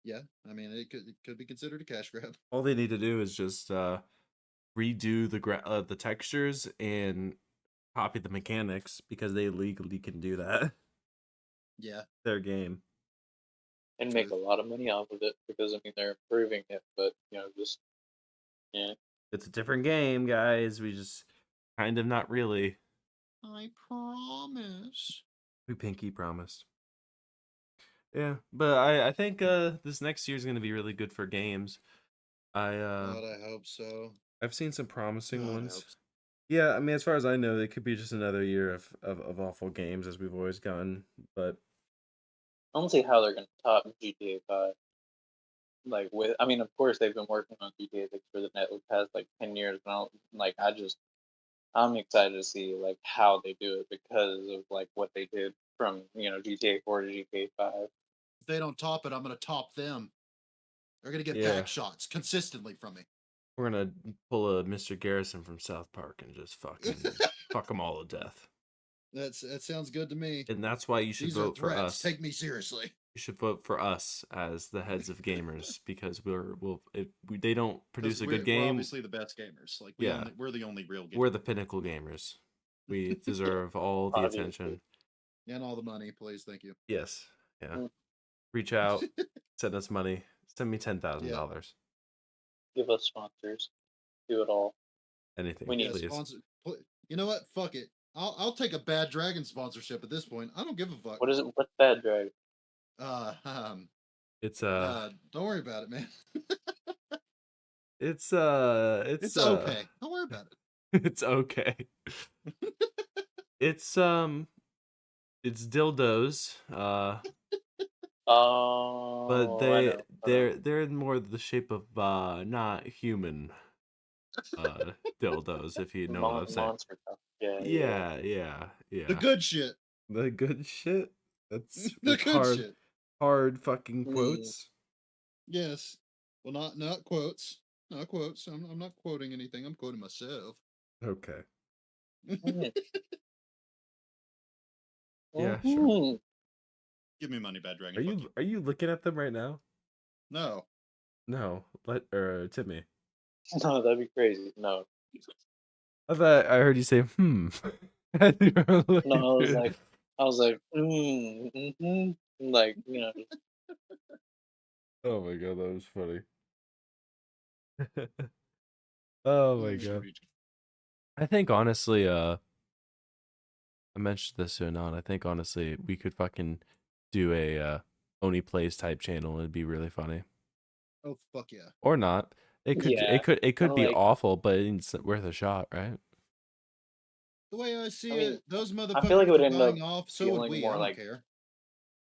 [SPEAKER 2] Yeah, I mean it could be considered a cash grab.
[SPEAKER 1] All they need to do is just redo the textures and copy the mechanics because they legally can do that.
[SPEAKER 2] Yeah,
[SPEAKER 1] Their game.
[SPEAKER 3] And make
[SPEAKER 2] truth.
[SPEAKER 3] a lot of money off of it because I mean they're improving it, but just yeah.
[SPEAKER 1] It's a different game, guys. We just kind of not really.
[SPEAKER 2] I promise.
[SPEAKER 1] We pinky promised. Yeah, but I think this next year is going to be really good for games.
[SPEAKER 2] God, I hope so.
[SPEAKER 1] I've seen some promising
[SPEAKER 2] God, I
[SPEAKER 1] ones.
[SPEAKER 2] hope so.
[SPEAKER 1] Yeah, I mean, as far as I know, it could be just another year of awful games as we've always gotten. But
[SPEAKER 3] I don't see how they're gonna top GTA 5. Like I mean, of course they've been working on GTA 6 for the past like 10 years, but I'm excited to see like how they do it because of like what they did from GTA 4 to GTA 5.
[SPEAKER 2] If they don't top it, I'm gonna top them. They're gonna get
[SPEAKER 1] yeah,
[SPEAKER 2] back shots consistently from me.
[SPEAKER 1] we're gonna pull a Mr. Garrison from South Park and just fucking fuck them all to death.
[SPEAKER 2] That sounds good to me.
[SPEAKER 1] And that's why you should
[SPEAKER 2] These are
[SPEAKER 1] vote for
[SPEAKER 2] threats.
[SPEAKER 1] us.
[SPEAKER 2] Take me seriously.
[SPEAKER 1] You should vote for us as the heads of gamers because if they don't produce a good
[SPEAKER 2] We're
[SPEAKER 1] game,
[SPEAKER 2] obviously the best gamers. Like
[SPEAKER 1] yeah,
[SPEAKER 2] we're the only real gamers.
[SPEAKER 1] we're the pinnacle gamers. We deserve all the
[SPEAKER 3] Obviously.
[SPEAKER 1] attention
[SPEAKER 2] and all the money, please. Thank you.
[SPEAKER 1] Yes, yeah.
[SPEAKER 3] Mm.
[SPEAKER 1] Reach out, send us money. Send me $10,000.
[SPEAKER 3] Give us sponsors. Do it all.
[SPEAKER 1] Anything,
[SPEAKER 3] We need
[SPEAKER 1] please.
[SPEAKER 2] Sponsor. You know what? Fuck it. I'll take a Bad Dragon sponsorship at this point. I don't give a fuck.
[SPEAKER 3] What is it? What's Bad Drag?
[SPEAKER 1] It's
[SPEAKER 2] don't worry about it, man.
[SPEAKER 1] it's
[SPEAKER 2] It's okay. Don't worry about it.
[SPEAKER 1] it's okay. It's dildos. But
[SPEAKER 3] Oh, I know.
[SPEAKER 1] they're in more the shape of not human dildos, if you know what I'm saying.
[SPEAKER 3] Monster Cup. Yeah, yeah.
[SPEAKER 1] Yeah.
[SPEAKER 2] The good shit.
[SPEAKER 1] The good shit. That's
[SPEAKER 2] The
[SPEAKER 1] with
[SPEAKER 2] good shit.
[SPEAKER 1] hard fucking
[SPEAKER 3] Mm.
[SPEAKER 1] quotes.
[SPEAKER 2] Yes. Well, not quotes. Not quotes. I'm not quoting anything. I'm quoting myself.
[SPEAKER 1] Okay.
[SPEAKER 3] Mm.
[SPEAKER 1] Yeah, sure.
[SPEAKER 3] Mhm.
[SPEAKER 2] Give me money, Bad Dragon.
[SPEAKER 1] Are you looking at them right now?
[SPEAKER 2] No.
[SPEAKER 1] No. Timmy.
[SPEAKER 3] No, that'd be crazy. No.
[SPEAKER 1] I thought I heard you say as you were looking
[SPEAKER 3] No,
[SPEAKER 1] through-
[SPEAKER 3] I was like, mm-hmm. Like,
[SPEAKER 1] Oh my god, that was funny. Oh my god. I think honestly, I mentioned this to Anon. I think honestly we could fucking do a Oni Plays type channel. It'd be really funny.
[SPEAKER 2] Oh fuck yeah.
[SPEAKER 1] Or not.
[SPEAKER 3] Yeah,
[SPEAKER 1] It could be
[SPEAKER 3] like-
[SPEAKER 1] awful, but it's worth a shot, right?
[SPEAKER 2] The way I see
[SPEAKER 3] I mean,
[SPEAKER 2] it, those
[SPEAKER 3] I
[SPEAKER 2] motherfuckers
[SPEAKER 3] feel like it would
[SPEAKER 2] are
[SPEAKER 3] end
[SPEAKER 2] buying
[SPEAKER 3] up
[SPEAKER 2] off. So would
[SPEAKER 3] feeling
[SPEAKER 2] we.
[SPEAKER 3] more
[SPEAKER 2] I don't
[SPEAKER 3] like-
[SPEAKER 2] care.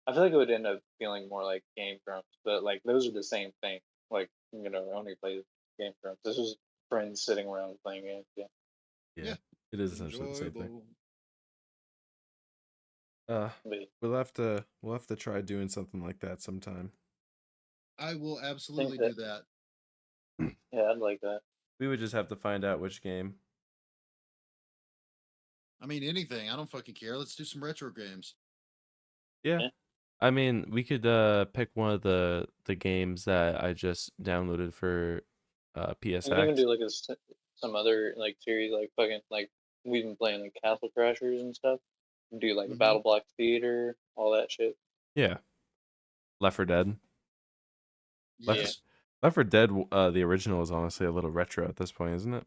[SPEAKER 3] I feel like it would end up feeling more like Game Grumps, but like those are the same thing. Like, only play Game Grumps. This is friends sitting around playing games. Yeah.
[SPEAKER 2] Yeah.
[SPEAKER 1] It is essentially the same thing.
[SPEAKER 2] Enjoyable.
[SPEAKER 3] But
[SPEAKER 1] We'll have to try doing something like that sometime.
[SPEAKER 2] I will absolutely
[SPEAKER 3] that-
[SPEAKER 2] do that.
[SPEAKER 3] yeah, I'd like that.
[SPEAKER 1] We would just have to find out which game.
[SPEAKER 2] I mean, anything. I don't fucking care. Let's do some retro games.
[SPEAKER 1] Yeah.
[SPEAKER 3] Yeah.
[SPEAKER 1] I mean, we could pick one of the games that I just downloaded for
[SPEAKER 3] We can even
[SPEAKER 1] PSX.
[SPEAKER 3] do like some other like series like fucking like we've been playing like Castle Crashers and stuff. Do like
[SPEAKER 2] Mm-hmm.
[SPEAKER 3] Battle Block Theater, all that shit.
[SPEAKER 1] Yeah. Left 4 Dead. Left
[SPEAKER 3] Yeah.
[SPEAKER 2] Yes.
[SPEAKER 1] Left 4 Dead, the original is honestly a little retro at this point, isn't it?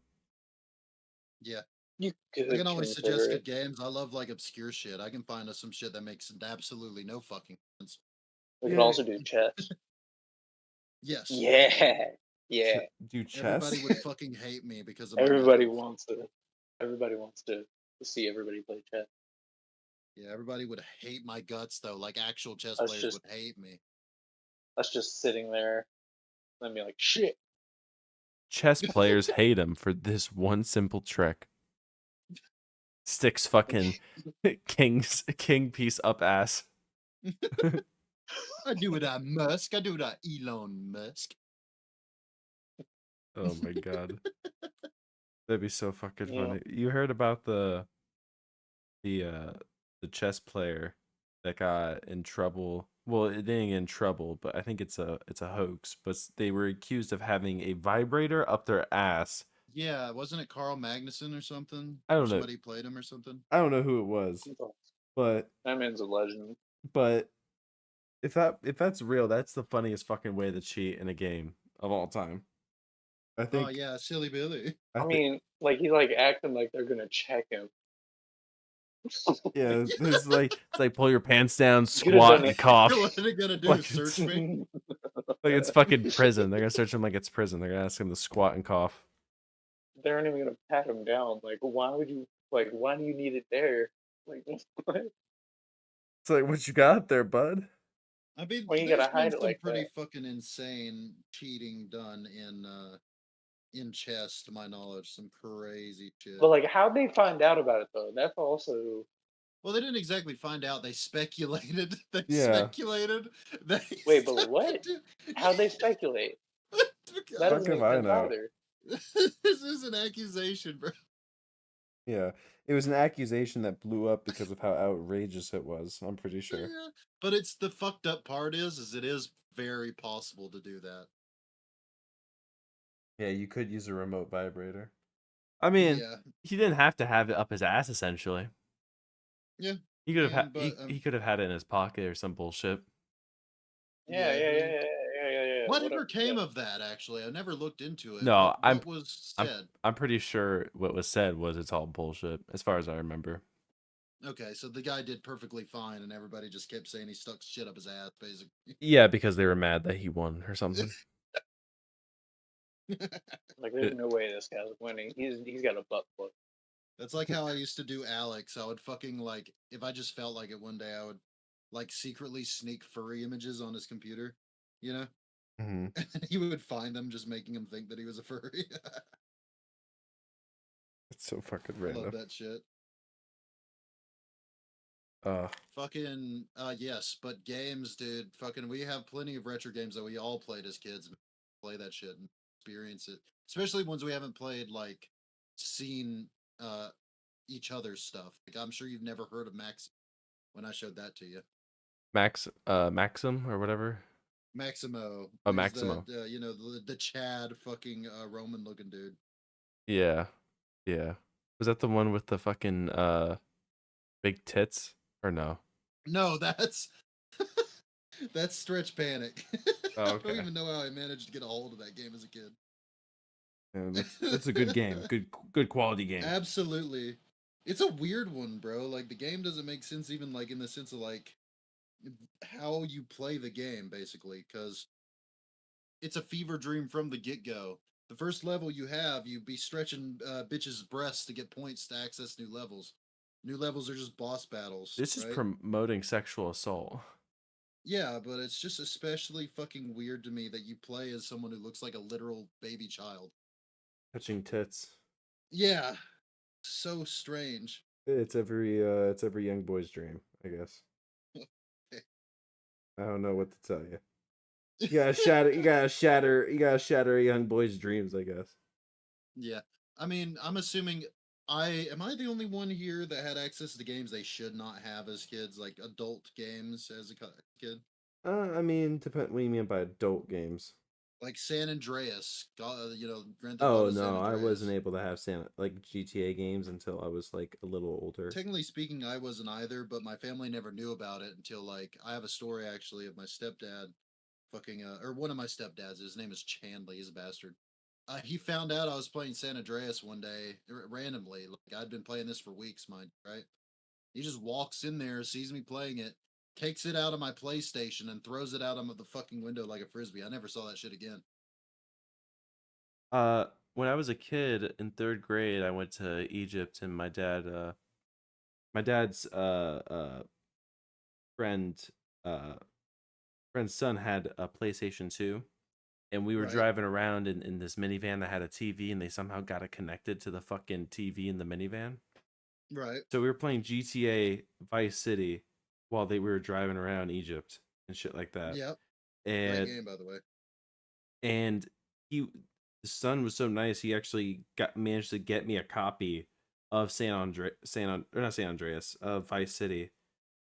[SPEAKER 2] Yeah.
[SPEAKER 3] You
[SPEAKER 2] I
[SPEAKER 3] could
[SPEAKER 2] can always
[SPEAKER 3] consider
[SPEAKER 2] suggest good
[SPEAKER 3] it.
[SPEAKER 2] games. I love like obscure shit. I can find us some shit that makes absolutely no fucking sense.
[SPEAKER 3] We could
[SPEAKER 1] Yeah.
[SPEAKER 3] also do chess.
[SPEAKER 2] Yes.
[SPEAKER 3] Yeah. Yeah.
[SPEAKER 1] Do chess?
[SPEAKER 2] Everybody would fucking hate me because of my
[SPEAKER 3] Everybody
[SPEAKER 2] methods.
[SPEAKER 3] wants to. Everybody wants to see everybody play chess.
[SPEAKER 2] Yeah, everybody would hate my guts though. Like actual chess
[SPEAKER 3] Us
[SPEAKER 2] players
[SPEAKER 3] just
[SPEAKER 2] would hate me.
[SPEAKER 3] us just sitting there and be like, shit.
[SPEAKER 1] Chess players hate him for this one simple trick. Sticks fucking king piece up ass.
[SPEAKER 2] I do it on Musk. I do it on Elon Musk.
[SPEAKER 1] Oh my god. That'd be so fucking
[SPEAKER 3] You know,
[SPEAKER 1] funny. You heard about the uh the chess player that got in trouble. Well, it didn't get in trouble, but I think it's a hoax. But they were accused of having a vibrator up their ass.
[SPEAKER 2] Yeah, wasn't it Carl Magnuson or something?
[SPEAKER 1] I
[SPEAKER 2] Or
[SPEAKER 1] don't know.
[SPEAKER 2] somebody played him or something?
[SPEAKER 1] I don't know who it was, but
[SPEAKER 3] that man's a legend.
[SPEAKER 1] but if that's real, that's the funniest fucking way to cheat in a game of all time. I
[SPEAKER 2] Oh
[SPEAKER 1] think
[SPEAKER 2] yeah, silly Billy.
[SPEAKER 1] I
[SPEAKER 3] I
[SPEAKER 1] think
[SPEAKER 3] mean, like he's like acting like they're gonna check him.
[SPEAKER 1] yeah, it's like pull your pants down,
[SPEAKER 3] You could have
[SPEAKER 1] squat
[SPEAKER 3] done
[SPEAKER 1] and
[SPEAKER 3] it.
[SPEAKER 1] cough.
[SPEAKER 2] What are they gonna do?
[SPEAKER 1] Like it's
[SPEAKER 2] Search me?
[SPEAKER 1] like it's fucking prison. They're gonna search him like it's prison. They're gonna ask him to squat and cough.
[SPEAKER 3] They aren't even gonna pat him down. Like, why would you? Like, why do you need it there? Like, what?
[SPEAKER 1] It's like, what you got there, bud?
[SPEAKER 2] I mean,
[SPEAKER 3] Why you
[SPEAKER 2] there's
[SPEAKER 3] gotta
[SPEAKER 2] been
[SPEAKER 3] hide it
[SPEAKER 2] some
[SPEAKER 3] like
[SPEAKER 2] pretty
[SPEAKER 3] that?
[SPEAKER 2] fucking insane cheating done in chess, to my knowledge. Some crazy shit.
[SPEAKER 3] But like, how'd they find out about it though? That's also.
[SPEAKER 2] Well, they didn't exactly find out. They speculated. They
[SPEAKER 1] Yeah.
[SPEAKER 2] speculated. They
[SPEAKER 3] Wait, but
[SPEAKER 2] said
[SPEAKER 3] what?
[SPEAKER 2] to-
[SPEAKER 3] How'd they speculate? That
[SPEAKER 1] Fuck
[SPEAKER 3] doesn't
[SPEAKER 2] because
[SPEAKER 1] if
[SPEAKER 3] make
[SPEAKER 1] I
[SPEAKER 3] sense
[SPEAKER 1] know.
[SPEAKER 3] either.
[SPEAKER 2] this is an accusation, bro.
[SPEAKER 1] Yeah. It was an accusation that blew up because of how outrageous it was, I'm pretty sure.
[SPEAKER 2] Yeah. But it's the fucked up part is it is very possible to do that.
[SPEAKER 1] Yeah, you could use a remote vibrator. I mean,
[SPEAKER 2] Yeah.
[SPEAKER 1] he didn't have to have it up his ass essentially.
[SPEAKER 2] Yeah.
[SPEAKER 1] He could
[SPEAKER 2] I
[SPEAKER 1] have
[SPEAKER 2] mean, but
[SPEAKER 1] he could have had it in his pocket or some bullshit.
[SPEAKER 3] Yeah,
[SPEAKER 2] yeah,
[SPEAKER 3] yeah,
[SPEAKER 2] I
[SPEAKER 3] yeah,
[SPEAKER 2] mean,
[SPEAKER 3] yeah, yeah, yeah, yeah.
[SPEAKER 2] whatever
[SPEAKER 3] Whatever.
[SPEAKER 2] came
[SPEAKER 3] Yeah.
[SPEAKER 2] of that actually? I never looked into it,
[SPEAKER 1] No,
[SPEAKER 2] but what was
[SPEAKER 1] I'm
[SPEAKER 2] said?
[SPEAKER 1] I'm pretty sure what was said was it's all bullshit, as far as I remember.
[SPEAKER 2] Okay, so the guy did perfectly fine and everybody just kept saying he stuck shit up his ass, basically.
[SPEAKER 1] Yeah, because they were mad that he won or something.
[SPEAKER 3] Like, there's
[SPEAKER 1] It-
[SPEAKER 3] no way this guy's winning. He's got a butt plug.
[SPEAKER 2] That's like how I used to do Alex. I would fucking like if I just felt like it one day, I would like secretly sneak furry images on his computer, you know?
[SPEAKER 1] Mhm.
[SPEAKER 2] And he would find them, just making him think that he was a furry.
[SPEAKER 1] It's so fucking
[SPEAKER 2] I love
[SPEAKER 1] random.
[SPEAKER 2] that shit.
[SPEAKER 1] Uh,
[SPEAKER 2] Fucking yes, but games, dude. Fucking we have plenty of retro games that we all played as kids. Play that shit and experience it. Especially ones we haven't played, like seen each other's stuff. Like I'm sure you've never heard of Max when I showed that to you.
[SPEAKER 1] Maxim or whatever.
[SPEAKER 2] Maximo.
[SPEAKER 1] Oh,
[SPEAKER 2] He's
[SPEAKER 1] Maximo.
[SPEAKER 2] the you know the Chad fucking Roman looking dude.
[SPEAKER 1] Yeah, yeah. Was that the one with the fucking big tits or no?
[SPEAKER 2] No, that's that's Stretch Panic.
[SPEAKER 1] Oh,
[SPEAKER 2] I
[SPEAKER 1] okay.
[SPEAKER 2] don't even know how I managed to get a hold of that game as a kid.
[SPEAKER 1] Yeah, that's a good game. Good quality game.
[SPEAKER 2] Absolutely. It's a weird one, bro. Like the game doesn't make sense even like in the sense of like how you play the game basically cuz it's a fever dream from the get-go. The first level you be stretching bitches' breasts to get points to access new levels. New levels are just boss battles,
[SPEAKER 1] This is
[SPEAKER 2] right?
[SPEAKER 1] promoting sexual assault.
[SPEAKER 2] Yeah, but it's just especially fucking weird to me that you play as someone who looks like a literal baby child.
[SPEAKER 1] Touching tits.
[SPEAKER 2] Yeah, so strange.
[SPEAKER 1] It's every young boy's dream, I guess. I don't know what to tell you. You gotta shatter a young boy's dreams, I guess.
[SPEAKER 2] Yeah. I mean, I'm assuming Am I the only one here that had access to games they should not have as kids, like adult games as a kid?
[SPEAKER 1] I mean, depend. What do you mean by adult games?
[SPEAKER 2] Like San Andreas, Grand Theft
[SPEAKER 1] Oh
[SPEAKER 2] Auto San
[SPEAKER 1] no, I wasn't
[SPEAKER 2] Andreas.
[SPEAKER 1] able to have like GTA games until I was like a little older.
[SPEAKER 2] Technically speaking, I wasn't either, but my family never knew about it until like I have a story actually of my stepdad fucking or one of my stepdads. His name is Chandley. He's a bastard. He found out I was playing San Andreas one day randomly. Like I'd been playing this for weeks, mind right? He just walks in there, sees me playing it, takes it out of my PlayStation, and throws it out of the fucking window like a frisbee. I never saw that shit again.
[SPEAKER 1] When I was a kid in third grade, I went to Egypt, and my dad's friend, uh, friend's son had a PlayStation 2, and we were
[SPEAKER 2] Right,
[SPEAKER 1] driving around in this minivan that had a TV, and they somehow got it connected to the fucking TV in the minivan.
[SPEAKER 2] right.
[SPEAKER 1] So we were playing GTA Vice City while we were driving around Egypt and shit like that.
[SPEAKER 2] Yep. Great
[SPEAKER 1] And
[SPEAKER 2] game, by the way.
[SPEAKER 1] and he the son was so nice, he actually managed to get me a copy of not San Andreas, of Vice City,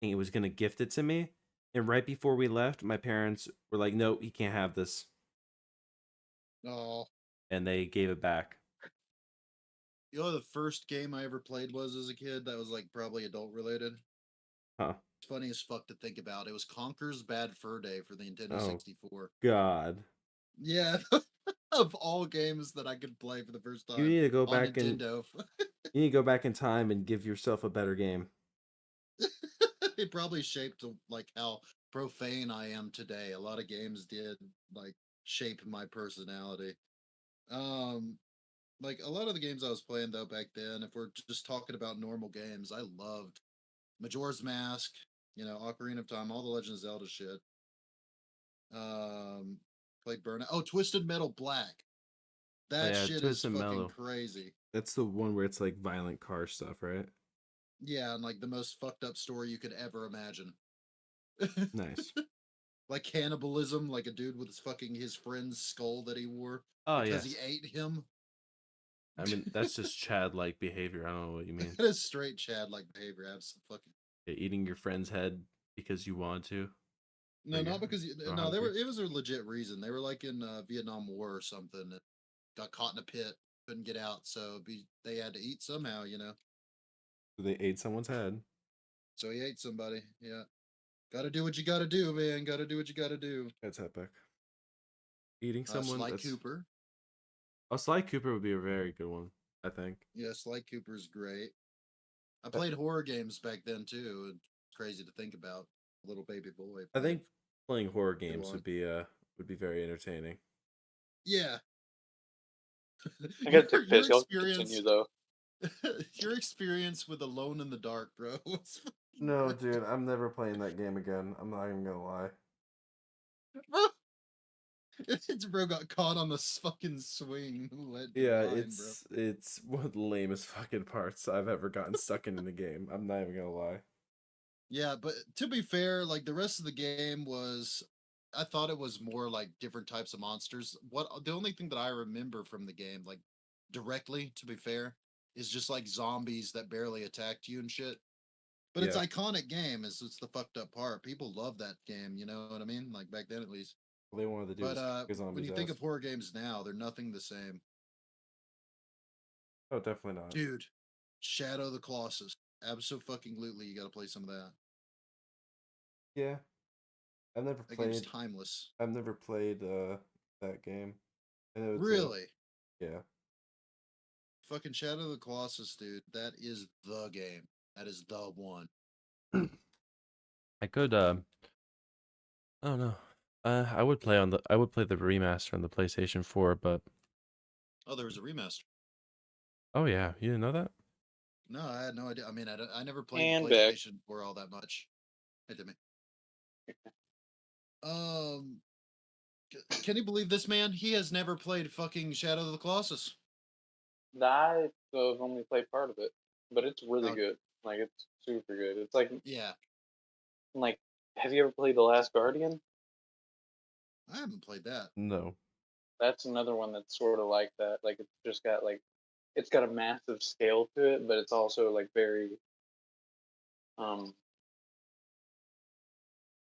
[SPEAKER 1] and he was gonna gift it to me. And right before we left, my parents were like, "No, he can't have this,"
[SPEAKER 2] Oh,
[SPEAKER 1] and they gave it back.
[SPEAKER 2] you know the first game I ever played was as a kid that was like probably adult related.
[SPEAKER 1] Huh?
[SPEAKER 2] It's funny as fuck to think about. It was Conker's Bad Fur Day for the Nintendo
[SPEAKER 1] Oh
[SPEAKER 2] 64.
[SPEAKER 1] God!
[SPEAKER 2] Yeah, of all games that I could play for the first
[SPEAKER 1] You
[SPEAKER 2] time
[SPEAKER 1] need to go
[SPEAKER 2] on
[SPEAKER 1] back and
[SPEAKER 2] Nintendo.
[SPEAKER 1] you need to go back in time and give yourself a better game.
[SPEAKER 2] It probably shaped like how profane I am today. A lot of games did like shape my personality. Um, like a lot of the games I was playing though back then, if we're just talking about normal games, I loved Majora's Mask, Ocarina of Time, all the Legend of Zelda shit. Um, played Burnout. Oh, Twisted Metal Black.
[SPEAKER 1] Oh
[SPEAKER 2] That
[SPEAKER 1] yeah,
[SPEAKER 2] shit is
[SPEAKER 1] Twisted
[SPEAKER 2] fucking
[SPEAKER 1] Mellow.
[SPEAKER 2] crazy.
[SPEAKER 1] That's the one where it's like violent car stuff, right?
[SPEAKER 2] Yeah, and like the most fucked up story you could ever imagine.
[SPEAKER 1] Nice.
[SPEAKER 2] Like cannibalism, like a dude with his friend's skull that he wore
[SPEAKER 1] Oh
[SPEAKER 2] because he
[SPEAKER 1] yes.
[SPEAKER 2] ate him.
[SPEAKER 1] I mean, that's just Chad-like behavior. I don't know what you mean.
[SPEAKER 2] That is straight Chad like behavior. Absolutely.
[SPEAKER 1] Yeah, eating your friend's head because you want to, or
[SPEAKER 2] No,
[SPEAKER 1] you're
[SPEAKER 2] not because
[SPEAKER 1] so
[SPEAKER 2] no, they
[SPEAKER 1] hungry.
[SPEAKER 2] were. It was a legit reason. They were like in Vietnam War or something. And got caught in a pit, couldn't get out, so they had to eat somehow.
[SPEAKER 1] So they ate someone's head.
[SPEAKER 2] So he ate somebody. Yeah, got to do what you got to do, man. Got to do what you got to do.
[SPEAKER 1] That's epic. Eating someone.
[SPEAKER 2] Sly
[SPEAKER 1] That's
[SPEAKER 2] Cooper.
[SPEAKER 1] a Sly Cooper would be a very good one. I think.
[SPEAKER 2] Yeah, Sly Cooper's great. I
[SPEAKER 1] But
[SPEAKER 2] played horror games back then too. It's crazy to think about. Little baby boy
[SPEAKER 1] I
[SPEAKER 2] playing
[SPEAKER 1] think playing horror
[SPEAKER 2] good
[SPEAKER 1] games
[SPEAKER 2] one.
[SPEAKER 1] would be very entertaining.
[SPEAKER 2] Yeah,
[SPEAKER 3] I gotta
[SPEAKER 2] your
[SPEAKER 3] take a piss.
[SPEAKER 2] your
[SPEAKER 3] Y'all can continue
[SPEAKER 2] experience,
[SPEAKER 3] though.
[SPEAKER 2] your experience with Alone in the Dark, bro, was fucking
[SPEAKER 1] No,
[SPEAKER 2] great.
[SPEAKER 1] dude, I'm never playing that game again. I'm not even gonna lie.
[SPEAKER 2] Bro, it's bro got caught on the fucking swing, led
[SPEAKER 1] Yeah,
[SPEAKER 2] blind, bro.
[SPEAKER 1] it's one of the lamest fucking parts I've ever gotten stuck in a game. I'm not even gonna lie.
[SPEAKER 2] Yeah, but to be fair, like the rest of the game was, I thought it was more like different types of monsters. The only thing that I remember from the game, like directly, to be fair, is just like zombies that barely attacked you and shit. But it's
[SPEAKER 1] Yeah,
[SPEAKER 2] iconic game. Is It's the fucked up part. People love that game. You know what I mean? Like back then, at least.
[SPEAKER 1] all they wanted to do
[SPEAKER 2] But
[SPEAKER 1] was kick a
[SPEAKER 2] when
[SPEAKER 1] zombie's
[SPEAKER 2] you think
[SPEAKER 1] ass.
[SPEAKER 2] of horror games now, they're nothing the same.
[SPEAKER 1] Oh, definitely not.
[SPEAKER 2] Dude, Shadow of the Colossus. Absolutely, you got to play some of that.
[SPEAKER 1] Yeah, I've never
[SPEAKER 2] That game's
[SPEAKER 1] played.
[SPEAKER 2] timeless.
[SPEAKER 1] I've never played that game. I know it's a
[SPEAKER 2] Really.
[SPEAKER 1] yeah.
[SPEAKER 2] Fucking Shadow of the Colossus, dude. That is the game. That is the one.
[SPEAKER 1] I could I don't know. I would play the remaster on the PlayStation 4, but
[SPEAKER 2] Oh, there was a remaster.
[SPEAKER 1] oh yeah, you didn't know that?
[SPEAKER 2] No, I had no idea. I mean, I never played the
[SPEAKER 3] And back.
[SPEAKER 2] PlayStation 4 all that much. Hey, Timmy. Um, can you believe this man? He has never played fucking Shadow of the Colossus.
[SPEAKER 3] I have only played part of it, but it's really
[SPEAKER 2] Oh,
[SPEAKER 3] good. Like it's super good. It's like
[SPEAKER 2] yeah.
[SPEAKER 3] like have you ever played The Last Guardian?
[SPEAKER 2] I haven't played that.
[SPEAKER 1] No.
[SPEAKER 3] That's another one that's sort of like that. Like it's just got like it's got a massive scale to it, but it's also like very um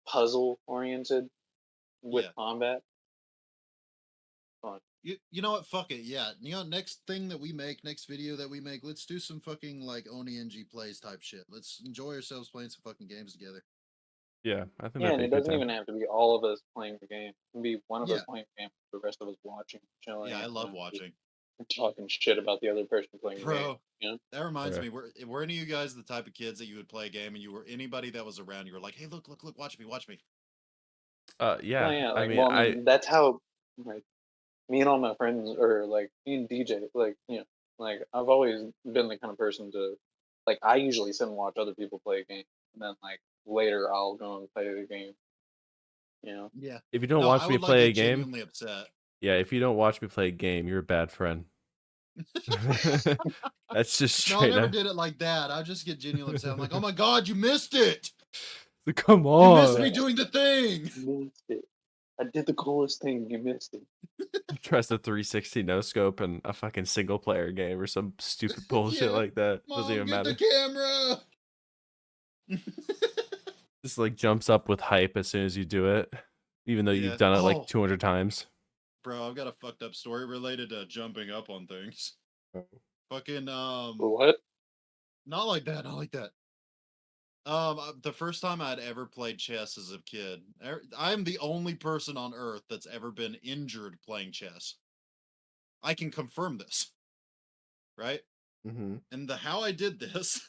[SPEAKER 3] puzzle oriented with
[SPEAKER 2] Yeah.
[SPEAKER 3] combat. Fun.
[SPEAKER 2] You know what? Fuck it. Yeah. You know, next thing that we make, next video that we make, let's do some fucking like Oni NG plays type shit. Let's enjoy ourselves playing some fucking games together.
[SPEAKER 1] Yeah, I think
[SPEAKER 3] Yeah,
[SPEAKER 1] that'd
[SPEAKER 3] and
[SPEAKER 1] be a
[SPEAKER 3] it
[SPEAKER 1] good
[SPEAKER 3] doesn't
[SPEAKER 1] time.
[SPEAKER 3] even have to be all of us playing the game. It can be one of us
[SPEAKER 2] Yeah.
[SPEAKER 3] playing the game, the rest of us watching, chilling,
[SPEAKER 2] Yeah, I love
[SPEAKER 3] just
[SPEAKER 2] watching.
[SPEAKER 3] talking shit about the other person playing the game.
[SPEAKER 2] Bro,
[SPEAKER 3] You know?
[SPEAKER 2] that reminds
[SPEAKER 1] Yeah.
[SPEAKER 2] me, were any of you guys the type of kids that you would play a game and you were anybody that was around, you were like, hey, look, watch me, watch me.
[SPEAKER 3] Oh
[SPEAKER 1] Yeah.
[SPEAKER 3] yeah,
[SPEAKER 1] I
[SPEAKER 3] like
[SPEAKER 1] mean,
[SPEAKER 3] well, I mean that's how like me and all my friends, or like me and DJ, like like I've always been the kind of person to like I usually sit and watch other people play a game, and then like later I'll go and play the game. You know?
[SPEAKER 2] Yeah.
[SPEAKER 1] if you don't
[SPEAKER 2] No, I
[SPEAKER 1] watch me
[SPEAKER 2] would like
[SPEAKER 1] play a
[SPEAKER 2] get
[SPEAKER 1] game,
[SPEAKER 2] genuinely upset.
[SPEAKER 1] yeah, if you don't watch me play a game, you're a bad friend. That's just
[SPEAKER 2] No, I
[SPEAKER 1] straight
[SPEAKER 2] never
[SPEAKER 1] up.
[SPEAKER 2] did it like that. I just get genuinely upset. I'm like, oh my god, you missed it!
[SPEAKER 1] Come
[SPEAKER 2] You missed me
[SPEAKER 1] on.
[SPEAKER 2] doing the thing!
[SPEAKER 3] You missed it. I did the coolest thing. You missed it.
[SPEAKER 1] Tries the 360 no scope in a fucking single player game or some stupid bullshit
[SPEAKER 2] Yeah.
[SPEAKER 1] like that. Doesn't
[SPEAKER 2] Mom,
[SPEAKER 1] even
[SPEAKER 2] get the
[SPEAKER 1] matter.
[SPEAKER 2] camera!
[SPEAKER 1] Just like jumps up with hype as soon as you do it, even though
[SPEAKER 2] Yeah.
[SPEAKER 1] you've done it like
[SPEAKER 2] Oh,
[SPEAKER 1] 200 times.
[SPEAKER 2] bro, I've got a fucked up story related to jumping up on things. Fucking,
[SPEAKER 3] What?
[SPEAKER 2] not like that, not like that. The first time I'd ever played chess as a kid, I'm the only person on earth that's ever been injured playing chess. I can confirm this, right?
[SPEAKER 1] Mm-hmm.
[SPEAKER 2] And the how I did this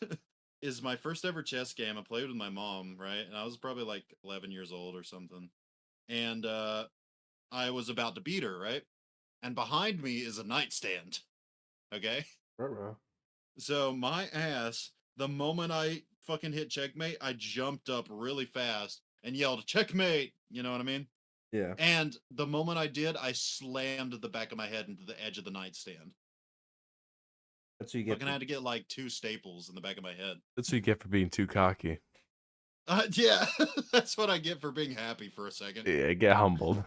[SPEAKER 2] is my first ever chess game. I played with my mom, right? And I was probably like 11 years old or something. And I was about to beat her, right? And behind me is a nightstand. Okay? So my ass, the moment I fucking hit checkmate, I jumped up really fast and yelled, checkmate! You know what I mean?
[SPEAKER 1] Yeah.
[SPEAKER 2] And the moment I did, I slammed the back of my head into the edge of the nightstand.
[SPEAKER 1] That's what you get.
[SPEAKER 2] Fucking had to get like 2 staples in the back of my head.
[SPEAKER 1] That's what you get for being too cocky.
[SPEAKER 2] Yeah, that's what I get for being happy for a second.
[SPEAKER 1] Yeah, get humbled.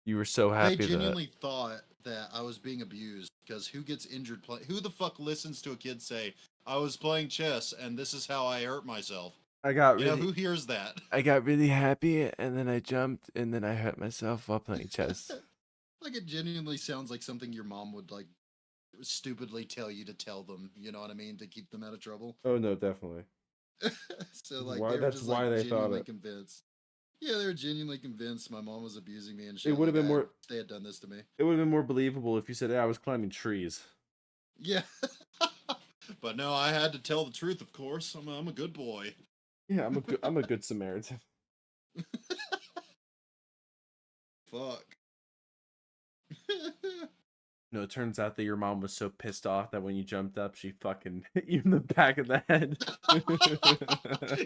[SPEAKER 1] You were so
[SPEAKER 2] They
[SPEAKER 1] happy that
[SPEAKER 2] genuinely thought that I was being abused because who gets injured play? Who the fuck listens to a kid say, "I was playing chess and this is how I hurt myself"?
[SPEAKER 1] I got
[SPEAKER 2] You know who hears that?
[SPEAKER 1] I got really happy and then I jumped and then I hurt myself while playing chess.
[SPEAKER 2] Like it genuinely sounds like something your mom would like stupidly tell you to tell them. You know what I mean? To keep them out of trouble.
[SPEAKER 1] Oh no, definitely.
[SPEAKER 2] So like they were
[SPEAKER 1] That's
[SPEAKER 2] just
[SPEAKER 1] why
[SPEAKER 2] like
[SPEAKER 1] they thought
[SPEAKER 2] genuinely
[SPEAKER 1] it.
[SPEAKER 2] convinced. Yeah, they were genuinely convinced my mom was abusing me and
[SPEAKER 1] It
[SPEAKER 2] shit.
[SPEAKER 1] would have
[SPEAKER 2] like
[SPEAKER 1] been more.
[SPEAKER 2] they had done this to me.
[SPEAKER 1] It would have been more believable if you said, "Yeah, I was climbing trees."
[SPEAKER 2] Yeah. But no, I had to tell the truth, of course. I'm a good boy.
[SPEAKER 1] Yeah, I'm a good Samaritan.
[SPEAKER 2] Fuck.
[SPEAKER 1] No, it turns out that your mom was so pissed off that when you jumped up, she fucking hit you in the back of the head.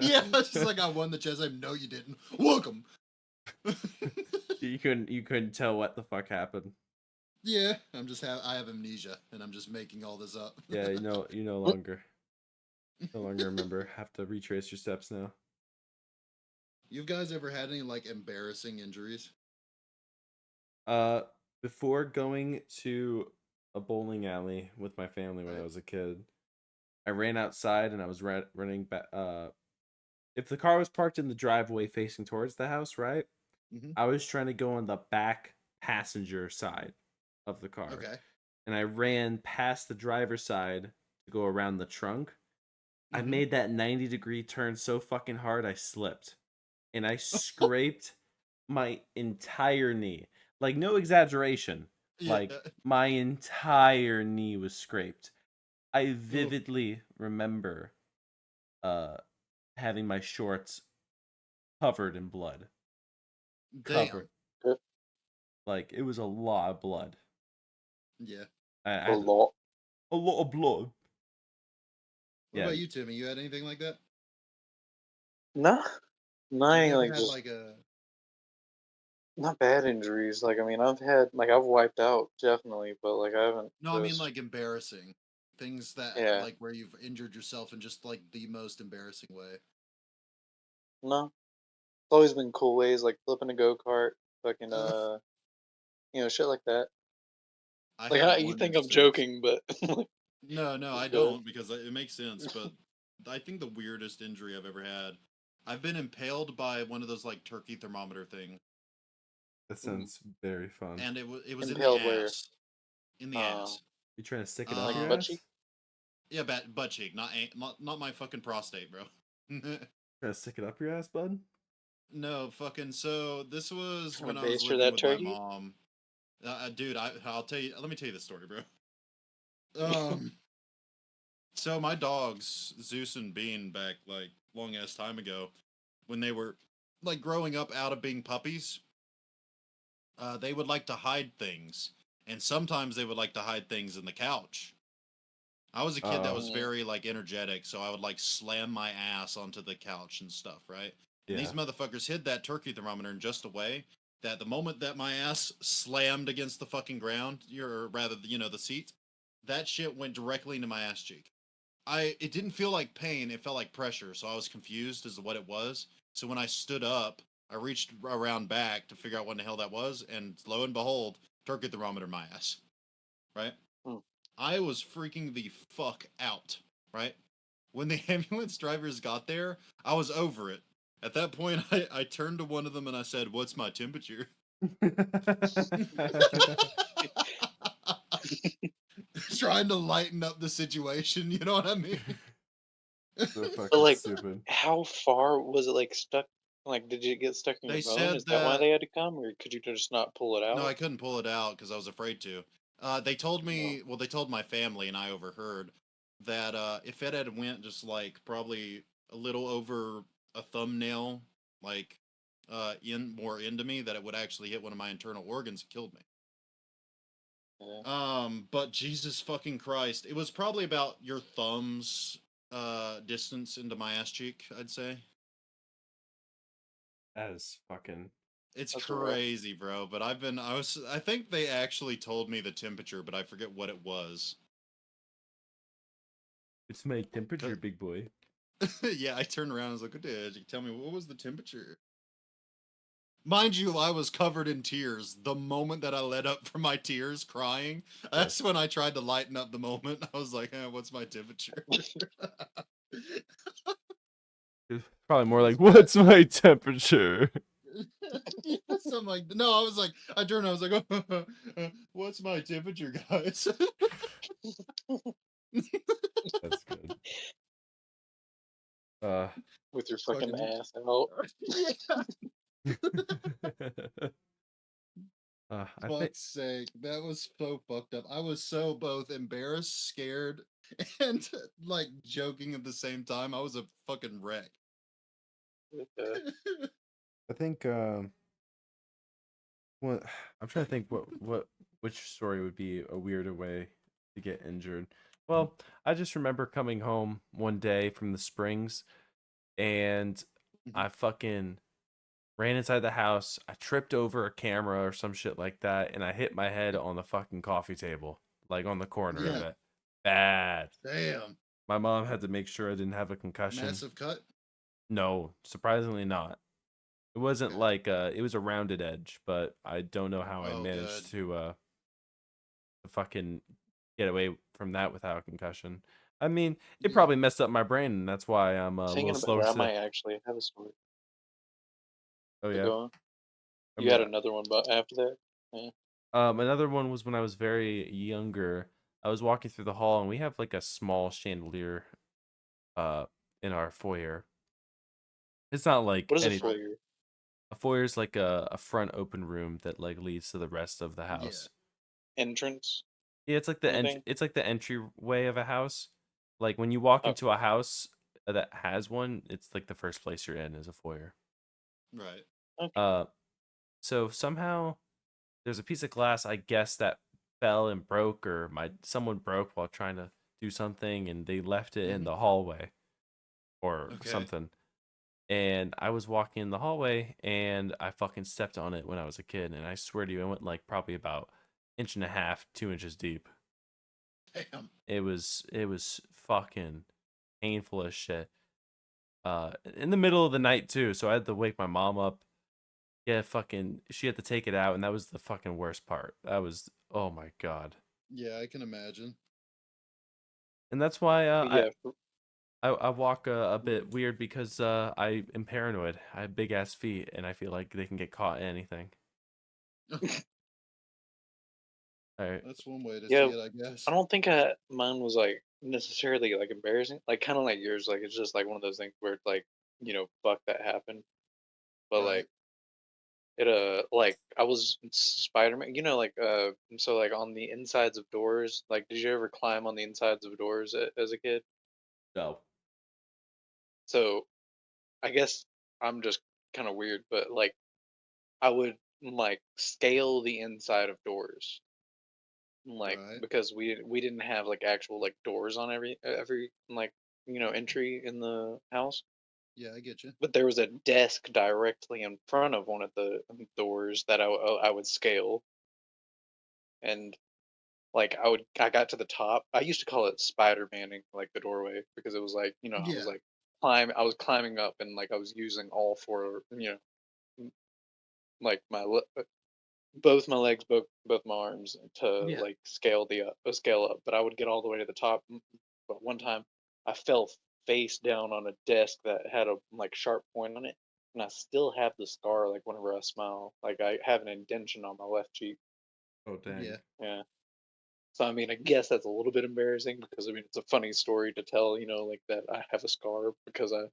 [SPEAKER 2] Yeah, it's just like I won the chess game. No, you didn't. Welcome.
[SPEAKER 1] You couldn't tell what the fuck happened.
[SPEAKER 2] Yeah, I have amnesia and I'm just making all this up.
[SPEAKER 1] Yeah, you no longer remember. Have to retrace your steps now.
[SPEAKER 2] You guys ever had any like embarrassing injuries?
[SPEAKER 1] Before going to a bowling alley with my family when I was a kid, I ran outside and I was running back. If the car was parked in the driveway facing towards the house, right?
[SPEAKER 2] Mm-hmm.
[SPEAKER 1] I was trying to go on the back passenger side of the car.
[SPEAKER 2] Okay.
[SPEAKER 1] And I ran past the driver's side to go around the trunk. I
[SPEAKER 2] Mhm.
[SPEAKER 1] made that 90-degree turn so fucking hard I slipped. And I scraped my entire knee. Like, no exaggeration.
[SPEAKER 2] Yeah.
[SPEAKER 1] Like, my entire knee was scraped. I vividly remember having my shorts covered in blood.
[SPEAKER 2] Damn.
[SPEAKER 1] Covered. Like, it was a lot of blood.
[SPEAKER 2] Yeah.
[SPEAKER 3] A lot.
[SPEAKER 1] A lot of blood.
[SPEAKER 2] What about you, Timmy? You had anything like that?
[SPEAKER 3] No, nothing
[SPEAKER 2] You ever
[SPEAKER 3] like
[SPEAKER 2] had
[SPEAKER 3] just
[SPEAKER 2] like a
[SPEAKER 3] not bad injuries. Like I mean, I've wiped out definitely, but like I haven't.
[SPEAKER 2] no, I mean
[SPEAKER 3] just-
[SPEAKER 2] like embarrassing things that
[SPEAKER 3] Yeah.
[SPEAKER 2] like where you've injured yourself in just like the most embarrassing way.
[SPEAKER 3] No, it's always been cool ways like flipping a go kart, fucking shit like that.
[SPEAKER 2] I
[SPEAKER 3] Like,
[SPEAKER 2] have
[SPEAKER 3] you
[SPEAKER 2] one
[SPEAKER 3] think I'm
[SPEAKER 2] instance.
[SPEAKER 3] joking, but
[SPEAKER 2] No, I
[SPEAKER 3] go ahead.
[SPEAKER 2] don't because it makes sense. But I think the weirdest injury I've ever had, I've been impaled by one of those like turkey thermometer thing,
[SPEAKER 1] That sounds very fun.
[SPEAKER 2] and it was in the
[SPEAKER 3] Impaled where?
[SPEAKER 2] ass, in the ass.
[SPEAKER 1] You trying to stick it up
[SPEAKER 3] Like
[SPEAKER 1] your
[SPEAKER 2] Um,
[SPEAKER 3] butt
[SPEAKER 1] ass?
[SPEAKER 3] cheek?
[SPEAKER 2] yeah, butt cheek, not my fucking prostate, bro.
[SPEAKER 1] Trying to stick it up your ass, bud?
[SPEAKER 2] No, fucking. So this was
[SPEAKER 3] Trying to
[SPEAKER 2] when I was
[SPEAKER 3] baste for
[SPEAKER 2] living
[SPEAKER 3] that
[SPEAKER 2] with my
[SPEAKER 3] turkey?
[SPEAKER 2] mom. Dude, I'll tell you. Let me tell you the story, bro. Um, so my dogs, Zeus and Bean, back like long ass time ago, when they were like growing up out of being puppies, they would like to hide things, and sometimes they would like to hide things in the couch. I was a kid that was
[SPEAKER 3] Mm,
[SPEAKER 2] very like energetic, so I would like slam my ass onto the couch and stuff, right? And these
[SPEAKER 1] Yeah.
[SPEAKER 2] motherfuckers hid that turkey thermometer in just a way that the moment that my ass slammed against the fucking ground, or rather, the seat, that shit went directly into my ass cheek. It didn't feel like pain, it felt like pressure, so I was confused as to what it was. So when I stood up, I reached around back to figure out what the hell that was, and lo and behold, turkey thermometer in my ass, right?
[SPEAKER 3] mm.
[SPEAKER 2] I was freaking the fuck out, right? When the ambulance drivers got there, I was over it. At that point, I turned to one of them and I said, "What's my temperature?" Trying to lighten up the situation, you know what I mean?
[SPEAKER 1] So
[SPEAKER 3] But,
[SPEAKER 1] fucking
[SPEAKER 3] like,
[SPEAKER 1] stupid.
[SPEAKER 3] how far was it, like, stuck? Like, did it get stuck in your
[SPEAKER 2] They
[SPEAKER 3] bone?
[SPEAKER 2] said
[SPEAKER 3] Is that why
[SPEAKER 2] that
[SPEAKER 3] they had to come, or could you just not pull it
[SPEAKER 2] no, I
[SPEAKER 3] out?
[SPEAKER 2] couldn't pull it out because I was afraid to. They told
[SPEAKER 3] No.
[SPEAKER 2] me, well, they told my family, and I overheard that if it had went just like probably a little over a thumbnail, like in more into me, that it would actually hit one of my internal organs and killed me.
[SPEAKER 3] Yeah.
[SPEAKER 2] But Jesus fucking Christ, it was probably about your thumb's distance into my ass cheek, I'd say.
[SPEAKER 1] That is fucking.
[SPEAKER 2] It's
[SPEAKER 3] That's rough.
[SPEAKER 2] crazy, bro. But I think they actually told me the temperature, but I forget what it was.
[SPEAKER 1] It's my temperature,
[SPEAKER 2] 'Cause-
[SPEAKER 1] big boy.
[SPEAKER 2] yeah, I turned around and was like, "What did you tell me? What was the temperature?" Mind you, I was covered in tears. The moment that I let up from my tears, crying, that's when I tried to lighten up the moment. I was like, "What's my temperature?"
[SPEAKER 1] It's probably more like,
[SPEAKER 2] It's bad.
[SPEAKER 1] what's my temperature?
[SPEAKER 2] Yes, I'm like, no, I was like, I turned, I was like, "What's my temperature, guys?"
[SPEAKER 1] That's good. Uh,
[SPEAKER 3] With your fucking
[SPEAKER 2] Fucking
[SPEAKER 3] ass out.
[SPEAKER 2] yeah.
[SPEAKER 1] I think
[SPEAKER 2] Fuck's sake, that was so fucked up. I was so both embarrassed, scared, and like joking at the same time. I was a fucking wreck.
[SPEAKER 3] Uh,
[SPEAKER 1] I think what I'm trying to think which story would be a weirder way to get injured. Well, I just remember coming home one day from the Springs and I fucking ran inside the house. I tripped over a camera or some shit like that, and I hit my head on the fucking coffee table, like on the corner of
[SPEAKER 2] Yeah,
[SPEAKER 1] it. Bad.
[SPEAKER 2] damn,
[SPEAKER 1] My mom had to make sure I didn't have a concussion.
[SPEAKER 2] massive cut.
[SPEAKER 1] No, surprisingly not. It wasn't
[SPEAKER 2] Okay.
[SPEAKER 1] like it was a rounded edge, but I don't know how I
[SPEAKER 2] Oh, good.
[SPEAKER 1] managed to fucking get away from that without a concussion. I mean, it
[SPEAKER 2] Yeah.
[SPEAKER 1] probably messed up my brain, and that's why I'm a little
[SPEAKER 3] Thinking about
[SPEAKER 1] slower
[SPEAKER 3] that, I
[SPEAKER 1] today.
[SPEAKER 3] might actually have a story.
[SPEAKER 1] Oh
[SPEAKER 3] So
[SPEAKER 1] yeah.
[SPEAKER 3] go on.
[SPEAKER 1] I
[SPEAKER 3] You
[SPEAKER 1] mean,
[SPEAKER 3] had another one, but after that? Yeah.
[SPEAKER 1] another one was when I was very younger. I was walking through the hall, and we have like a small chandelier, uh, in our foyer. It's not like
[SPEAKER 3] What is a
[SPEAKER 1] any.
[SPEAKER 2] Right.
[SPEAKER 3] foyer?
[SPEAKER 1] A foyer is like a front open room that like leads to the rest of the
[SPEAKER 2] Yeah.
[SPEAKER 1] house.
[SPEAKER 3] Entrance
[SPEAKER 1] Yeah, it's like
[SPEAKER 3] kind of thing?
[SPEAKER 1] it's like the entryway of a house. Like when you walk into
[SPEAKER 3] Okay.
[SPEAKER 1] a house that has one, it's like the first place you're in is a foyer.
[SPEAKER 2] Right.
[SPEAKER 3] Okay.
[SPEAKER 1] Uh, so somehow there's a piece of glass, I guess, that fell and broke, or someone broke while trying to do something, and they left it in
[SPEAKER 2] Hmm.
[SPEAKER 1] the hallway or
[SPEAKER 2] Okay.
[SPEAKER 1] something. And I was walking in the hallway, and I fucking stepped on it when I was a kid, and I swear to you, it went like probably about inch and a half, 2 inches deep.
[SPEAKER 2] Damn.
[SPEAKER 1] It was fucking painful as shit. In the middle of the night too, so I had to wake my mom up. Yeah, fucking, she had to take it out, and that was the fucking worst part. That was, oh my god.
[SPEAKER 2] Yeah, I can imagine.
[SPEAKER 1] And that's why
[SPEAKER 3] But yeah,
[SPEAKER 1] I walk a bit weird because I am paranoid. I have big ass feet, and I feel like they can get caught in anything. All right.
[SPEAKER 2] That's one way to
[SPEAKER 3] yeah,
[SPEAKER 2] see it, I guess.
[SPEAKER 3] I don't think mine was like necessarily like embarrassing. Like kind of like yours. Like it's just like one of those things where it's like fuck that happened. But
[SPEAKER 2] Right.
[SPEAKER 3] like it like I was Spider-Man. Like so like on the insides of doors. Like did you ever climb on the insides of doors as a kid?
[SPEAKER 1] No.
[SPEAKER 3] So I guess I'm just kind of weird, but like I would like scale the inside of doors, like
[SPEAKER 2] Right.
[SPEAKER 3] because we didn't have like actual like doors on every like entry in the house,
[SPEAKER 2] Yeah, I get you.
[SPEAKER 3] but there was a desk directly in front of one of the doors that I would scale, and like I got to the top. I used to call it Spider Manning, like the doorway, because it was like I was
[SPEAKER 2] Yeah.
[SPEAKER 3] like I was climbing up and like I was using all four like both my legs, both my arms to
[SPEAKER 2] Yeah.
[SPEAKER 3] like scale up. But I would get all the way to the top. But one time, I fell face down on a desk that had a like sharp point on it, and I still have the scar. Like whenever I smile, like I have an indentation on my left cheek.
[SPEAKER 1] Oh dang.
[SPEAKER 2] Yeah.
[SPEAKER 3] Yeah. So I mean, I guess that's a little bit embarrassing because I mean it's a funny story to tell. Like that I have a scar because I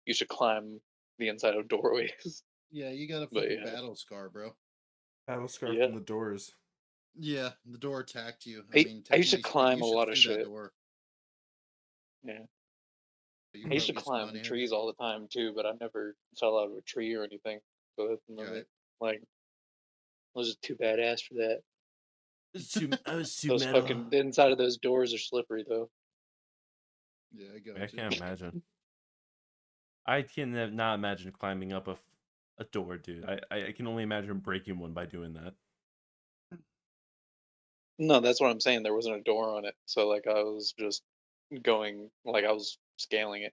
[SPEAKER 3] used to climb the inside of doorways.
[SPEAKER 2] Yeah, you got a
[SPEAKER 3] But
[SPEAKER 2] fucking
[SPEAKER 3] yeah,
[SPEAKER 2] battle scar, bro.
[SPEAKER 1] Battle scar
[SPEAKER 3] yeah.
[SPEAKER 1] from the doors.
[SPEAKER 2] Yeah, the door attacked you. I
[SPEAKER 3] I
[SPEAKER 2] mean,
[SPEAKER 3] I used to
[SPEAKER 2] technically speaking,
[SPEAKER 3] climb
[SPEAKER 2] you
[SPEAKER 3] a
[SPEAKER 2] should
[SPEAKER 3] lot of
[SPEAKER 2] sue that
[SPEAKER 3] shit.
[SPEAKER 2] door.
[SPEAKER 3] Yeah.
[SPEAKER 2] You
[SPEAKER 3] I used
[SPEAKER 2] probably
[SPEAKER 3] to
[SPEAKER 2] get some
[SPEAKER 3] climb
[SPEAKER 2] money out of it.
[SPEAKER 3] trees all the time too, but I never fell out of a tree or anything. So that's another
[SPEAKER 2] Right.
[SPEAKER 3] like I was just too badass for that.
[SPEAKER 1] I was too
[SPEAKER 3] Those
[SPEAKER 1] metal.
[SPEAKER 3] fucking the inside of those doors are slippery though.
[SPEAKER 2] Yeah, I
[SPEAKER 1] I
[SPEAKER 2] got you.
[SPEAKER 1] can't imagine. I can not imagine climbing up a door, dude. I can only imagine breaking one by doing that.
[SPEAKER 3] No, that's what I'm saying. There wasn't a door on it, so like I was just going like I was scaling it.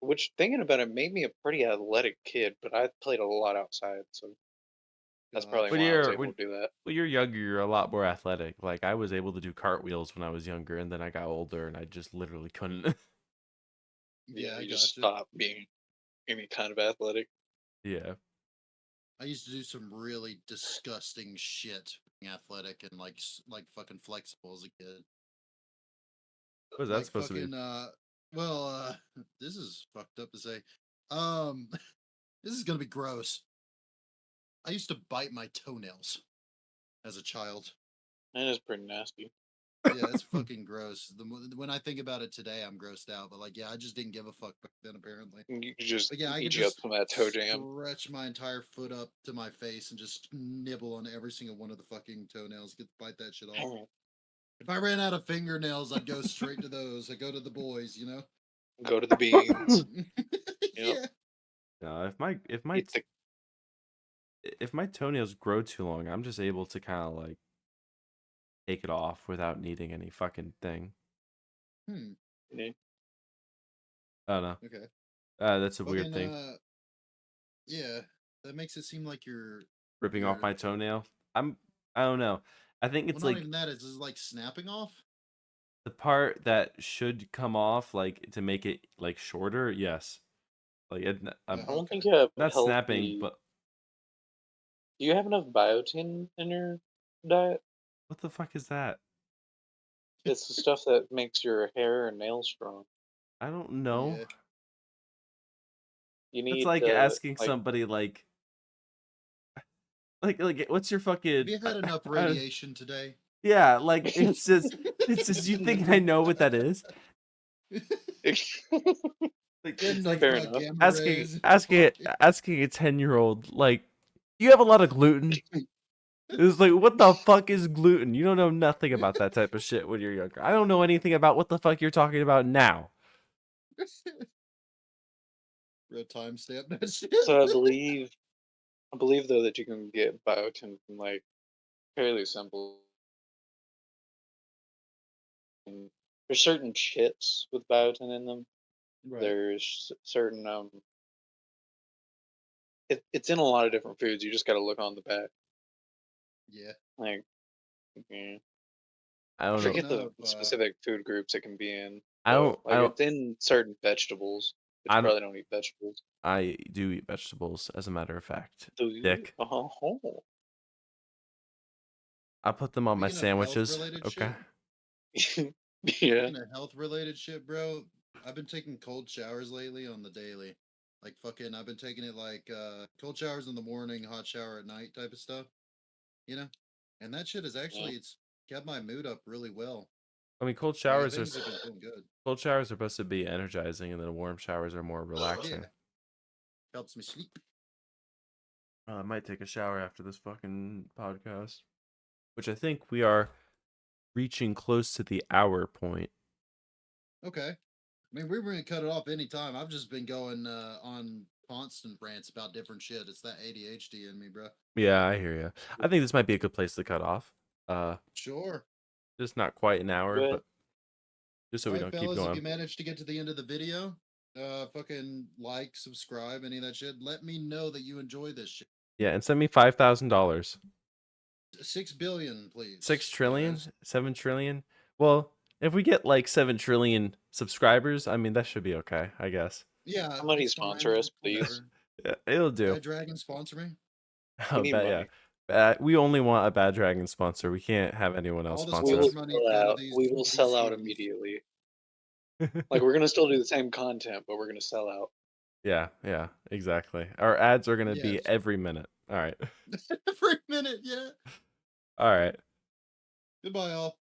[SPEAKER 3] Which thinking about it made me a pretty athletic kid, but I played a lot outside, so that's probably
[SPEAKER 2] Gotcha.
[SPEAKER 1] When
[SPEAKER 3] why I was
[SPEAKER 1] you're
[SPEAKER 3] able to do that.
[SPEAKER 1] when you're younger, you're a lot more athletic. Like I was able to do cartwheels when I was younger, and then I got older, and I just literally couldn't.
[SPEAKER 3] Yeah,
[SPEAKER 2] Yeah, I
[SPEAKER 3] you just
[SPEAKER 2] gotcha.
[SPEAKER 3] stop being any kind of athletic.
[SPEAKER 1] Yeah.
[SPEAKER 2] I used to do some really disgusting shit, being athletic and like fucking flexible as a kid.
[SPEAKER 1] What is that
[SPEAKER 2] Like
[SPEAKER 1] supposed to be?
[SPEAKER 2] fucking well this is fucked up to say. Um this is gonna be gross. I used to bite my toenails as a child.
[SPEAKER 3] That is pretty nasty.
[SPEAKER 2] Yeah, it's fucking gross. When I think about it today, I'm grossed out. But like, yeah, I just didn't give a fuck back then, apparently.
[SPEAKER 3] You could just
[SPEAKER 2] But yeah, I could
[SPEAKER 3] eat you up
[SPEAKER 2] just
[SPEAKER 3] some of that toe jam.
[SPEAKER 2] stretch my entire foot up to my face and just nibble on every single one of the fucking toenails. Get bite that shit off. If I ran out of fingernails, I'd go straight to those. I go to the boys, you know.
[SPEAKER 3] Go to the beans. Yep.
[SPEAKER 2] Yeah.
[SPEAKER 1] No,
[SPEAKER 3] Eat the
[SPEAKER 1] if my toenails grow too long, I'm just able to kind of like take it off without needing any fucking thing.
[SPEAKER 2] Hmm.
[SPEAKER 3] yeah.
[SPEAKER 1] I don't know.
[SPEAKER 2] Okay.
[SPEAKER 1] That's a weird
[SPEAKER 2] Fucking
[SPEAKER 1] thing.
[SPEAKER 2] yeah. That makes it seem like
[SPEAKER 1] Ripping off
[SPEAKER 2] you're
[SPEAKER 1] my toenail. I don't know. I think
[SPEAKER 2] well,
[SPEAKER 1] it's
[SPEAKER 2] not
[SPEAKER 1] like
[SPEAKER 2] even that. It's just like snapping off.
[SPEAKER 1] the part that should come off, like to make it like shorter. Yes, like I'm
[SPEAKER 3] I don't
[SPEAKER 2] Okay.
[SPEAKER 3] think you have
[SPEAKER 1] not snapping,
[SPEAKER 3] healthy.
[SPEAKER 1] but
[SPEAKER 3] Do you have enough biotin in your diet?
[SPEAKER 1] what the fuck is that?
[SPEAKER 3] It's the stuff that makes your hair and nails strong.
[SPEAKER 1] I don't know.
[SPEAKER 2] Yeah.
[SPEAKER 3] You
[SPEAKER 1] That's
[SPEAKER 3] need
[SPEAKER 1] like
[SPEAKER 3] the
[SPEAKER 1] asking
[SPEAKER 3] like.
[SPEAKER 1] somebody like what's your
[SPEAKER 2] Have
[SPEAKER 1] fucking
[SPEAKER 2] you had enough radiation today?
[SPEAKER 1] yeah, like it's just you think I know what that is? Like
[SPEAKER 2] Get
[SPEAKER 1] it's
[SPEAKER 2] enough
[SPEAKER 1] like
[SPEAKER 3] Fair enough.
[SPEAKER 2] gamma
[SPEAKER 1] asking
[SPEAKER 2] rays.
[SPEAKER 1] asking
[SPEAKER 2] Fuck it.
[SPEAKER 1] asking a 10-year-old like you have a lot of gluten. It's like what the fuck is gluten? You don't know nothing about that type of shit when you're younger. I don't know anything about what the fuck you're talking about now.
[SPEAKER 2] Real timestamp that shit.
[SPEAKER 3] So I believe though that you can get biotin from like fairly simple. There's certain chips with biotin in them.
[SPEAKER 2] Right.
[SPEAKER 3] There's certain it's in a lot of different foods. You just got to look on the back.
[SPEAKER 2] Yeah.
[SPEAKER 3] Like, yeah.
[SPEAKER 1] I
[SPEAKER 3] I
[SPEAKER 1] don't know.
[SPEAKER 3] forget
[SPEAKER 2] Speaking
[SPEAKER 3] the
[SPEAKER 2] of,
[SPEAKER 3] specific food groups it can be in,
[SPEAKER 1] I
[SPEAKER 3] though.
[SPEAKER 1] don't. I
[SPEAKER 3] Like
[SPEAKER 1] don't.
[SPEAKER 3] it's in certain vegetables, but you
[SPEAKER 1] I don't.
[SPEAKER 3] probably don't eat vegetables.
[SPEAKER 1] I do eat vegetables, as a matter of fact.
[SPEAKER 3] Do you?
[SPEAKER 1] Dick.
[SPEAKER 3] Oh.
[SPEAKER 1] I put them on my
[SPEAKER 2] speaking of health
[SPEAKER 1] sandwiches.
[SPEAKER 2] related
[SPEAKER 1] Okay.
[SPEAKER 2] shit,
[SPEAKER 3] Yeah.
[SPEAKER 2] speaking of health related shit, bro, I've been taking cold showers lately on the daily. Like fucking, I've been taking it like cold showers in the morning, hot shower at night type of stuff. You know, and that shit is
[SPEAKER 3] Yeah.
[SPEAKER 2] actually it's kept my mood up really well.
[SPEAKER 1] I mean,
[SPEAKER 2] Like things have been feeling good.
[SPEAKER 1] cold showers are supposed to be energizing, and then warm showers are more relaxing.
[SPEAKER 2] Yeah, helps me sleep.
[SPEAKER 1] I might take a shower after this fucking podcast, which I think we are reaching close to the hour point.
[SPEAKER 2] Okay. I mean, we were gonna cut it off anytime. I've just been going on constant rants about different shit. It's that ADHD in me, bro.
[SPEAKER 1] Yeah, I hear you. I think this might be a good place to cut off.
[SPEAKER 2] Sure.
[SPEAKER 1] Just not quite an hour,
[SPEAKER 3] Good.
[SPEAKER 1] but just so
[SPEAKER 2] All
[SPEAKER 1] we
[SPEAKER 2] right,
[SPEAKER 1] don't keep
[SPEAKER 2] fellas, if you
[SPEAKER 1] going.
[SPEAKER 2] managed to get to the end of the video, fucking like, subscribe, any of that shit. Let me know that you enjoy this shit.
[SPEAKER 1] Yeah, and send me $5,000.
[SPEAKER 2] 6 billion, please.
[SPEAKER 1] 6 trillion,
[SPEAKER 2] guys.
[SPEAKER 1] 7 trillion. Well, if we get like 7 trillion subscribers, I mean that should be okay, I guess.
[SPEAKER 2] Yeah,
[SPEAKER 3] Somebody
[SPEAKER 2] it's fine.
[SPEAKER 3] sponsor us, please.
[SPEAKER 2] Whatever.
[SPEAKER 1] Yeah, it'll do.
[SPEAKER 2] Bad Dragon, sponsor me.
[SPEAKER 3] We need
[SPEAKER 1] Yeah.
[SPEAKER 3] money.
[SPEAKER 1] We only want a Bad Dragon sponsor. We can't have anyone else
[SPEAKER 2] All the
[SPEAKER 1] sponsor
[SPEAKER 3] We will
[SPEAKER 1] us.
[SPEAKER 2] sponsor money
[SPEAKER 3] sell
[SPEAKER 2] go to
[SPEAKER 3] out.
[SPEAKER 2] these
[SPEAKER 3] We will sell out
[SPEAKER 2] VCs.
[SPEAKER 3] immediately. Like we're gonna still do the same content, but we're gonna sell out.
[SPEAKER 1] Yeah, exactly. Our ads are gonna be
[SPEAKER 2] Yes.
[SPEAKER 1] every minute. All right.
[SPEAKER 2] Every minute, yeah.
[SPEAKER 1] All right.
[SPEAKER 2] Goodbye, all.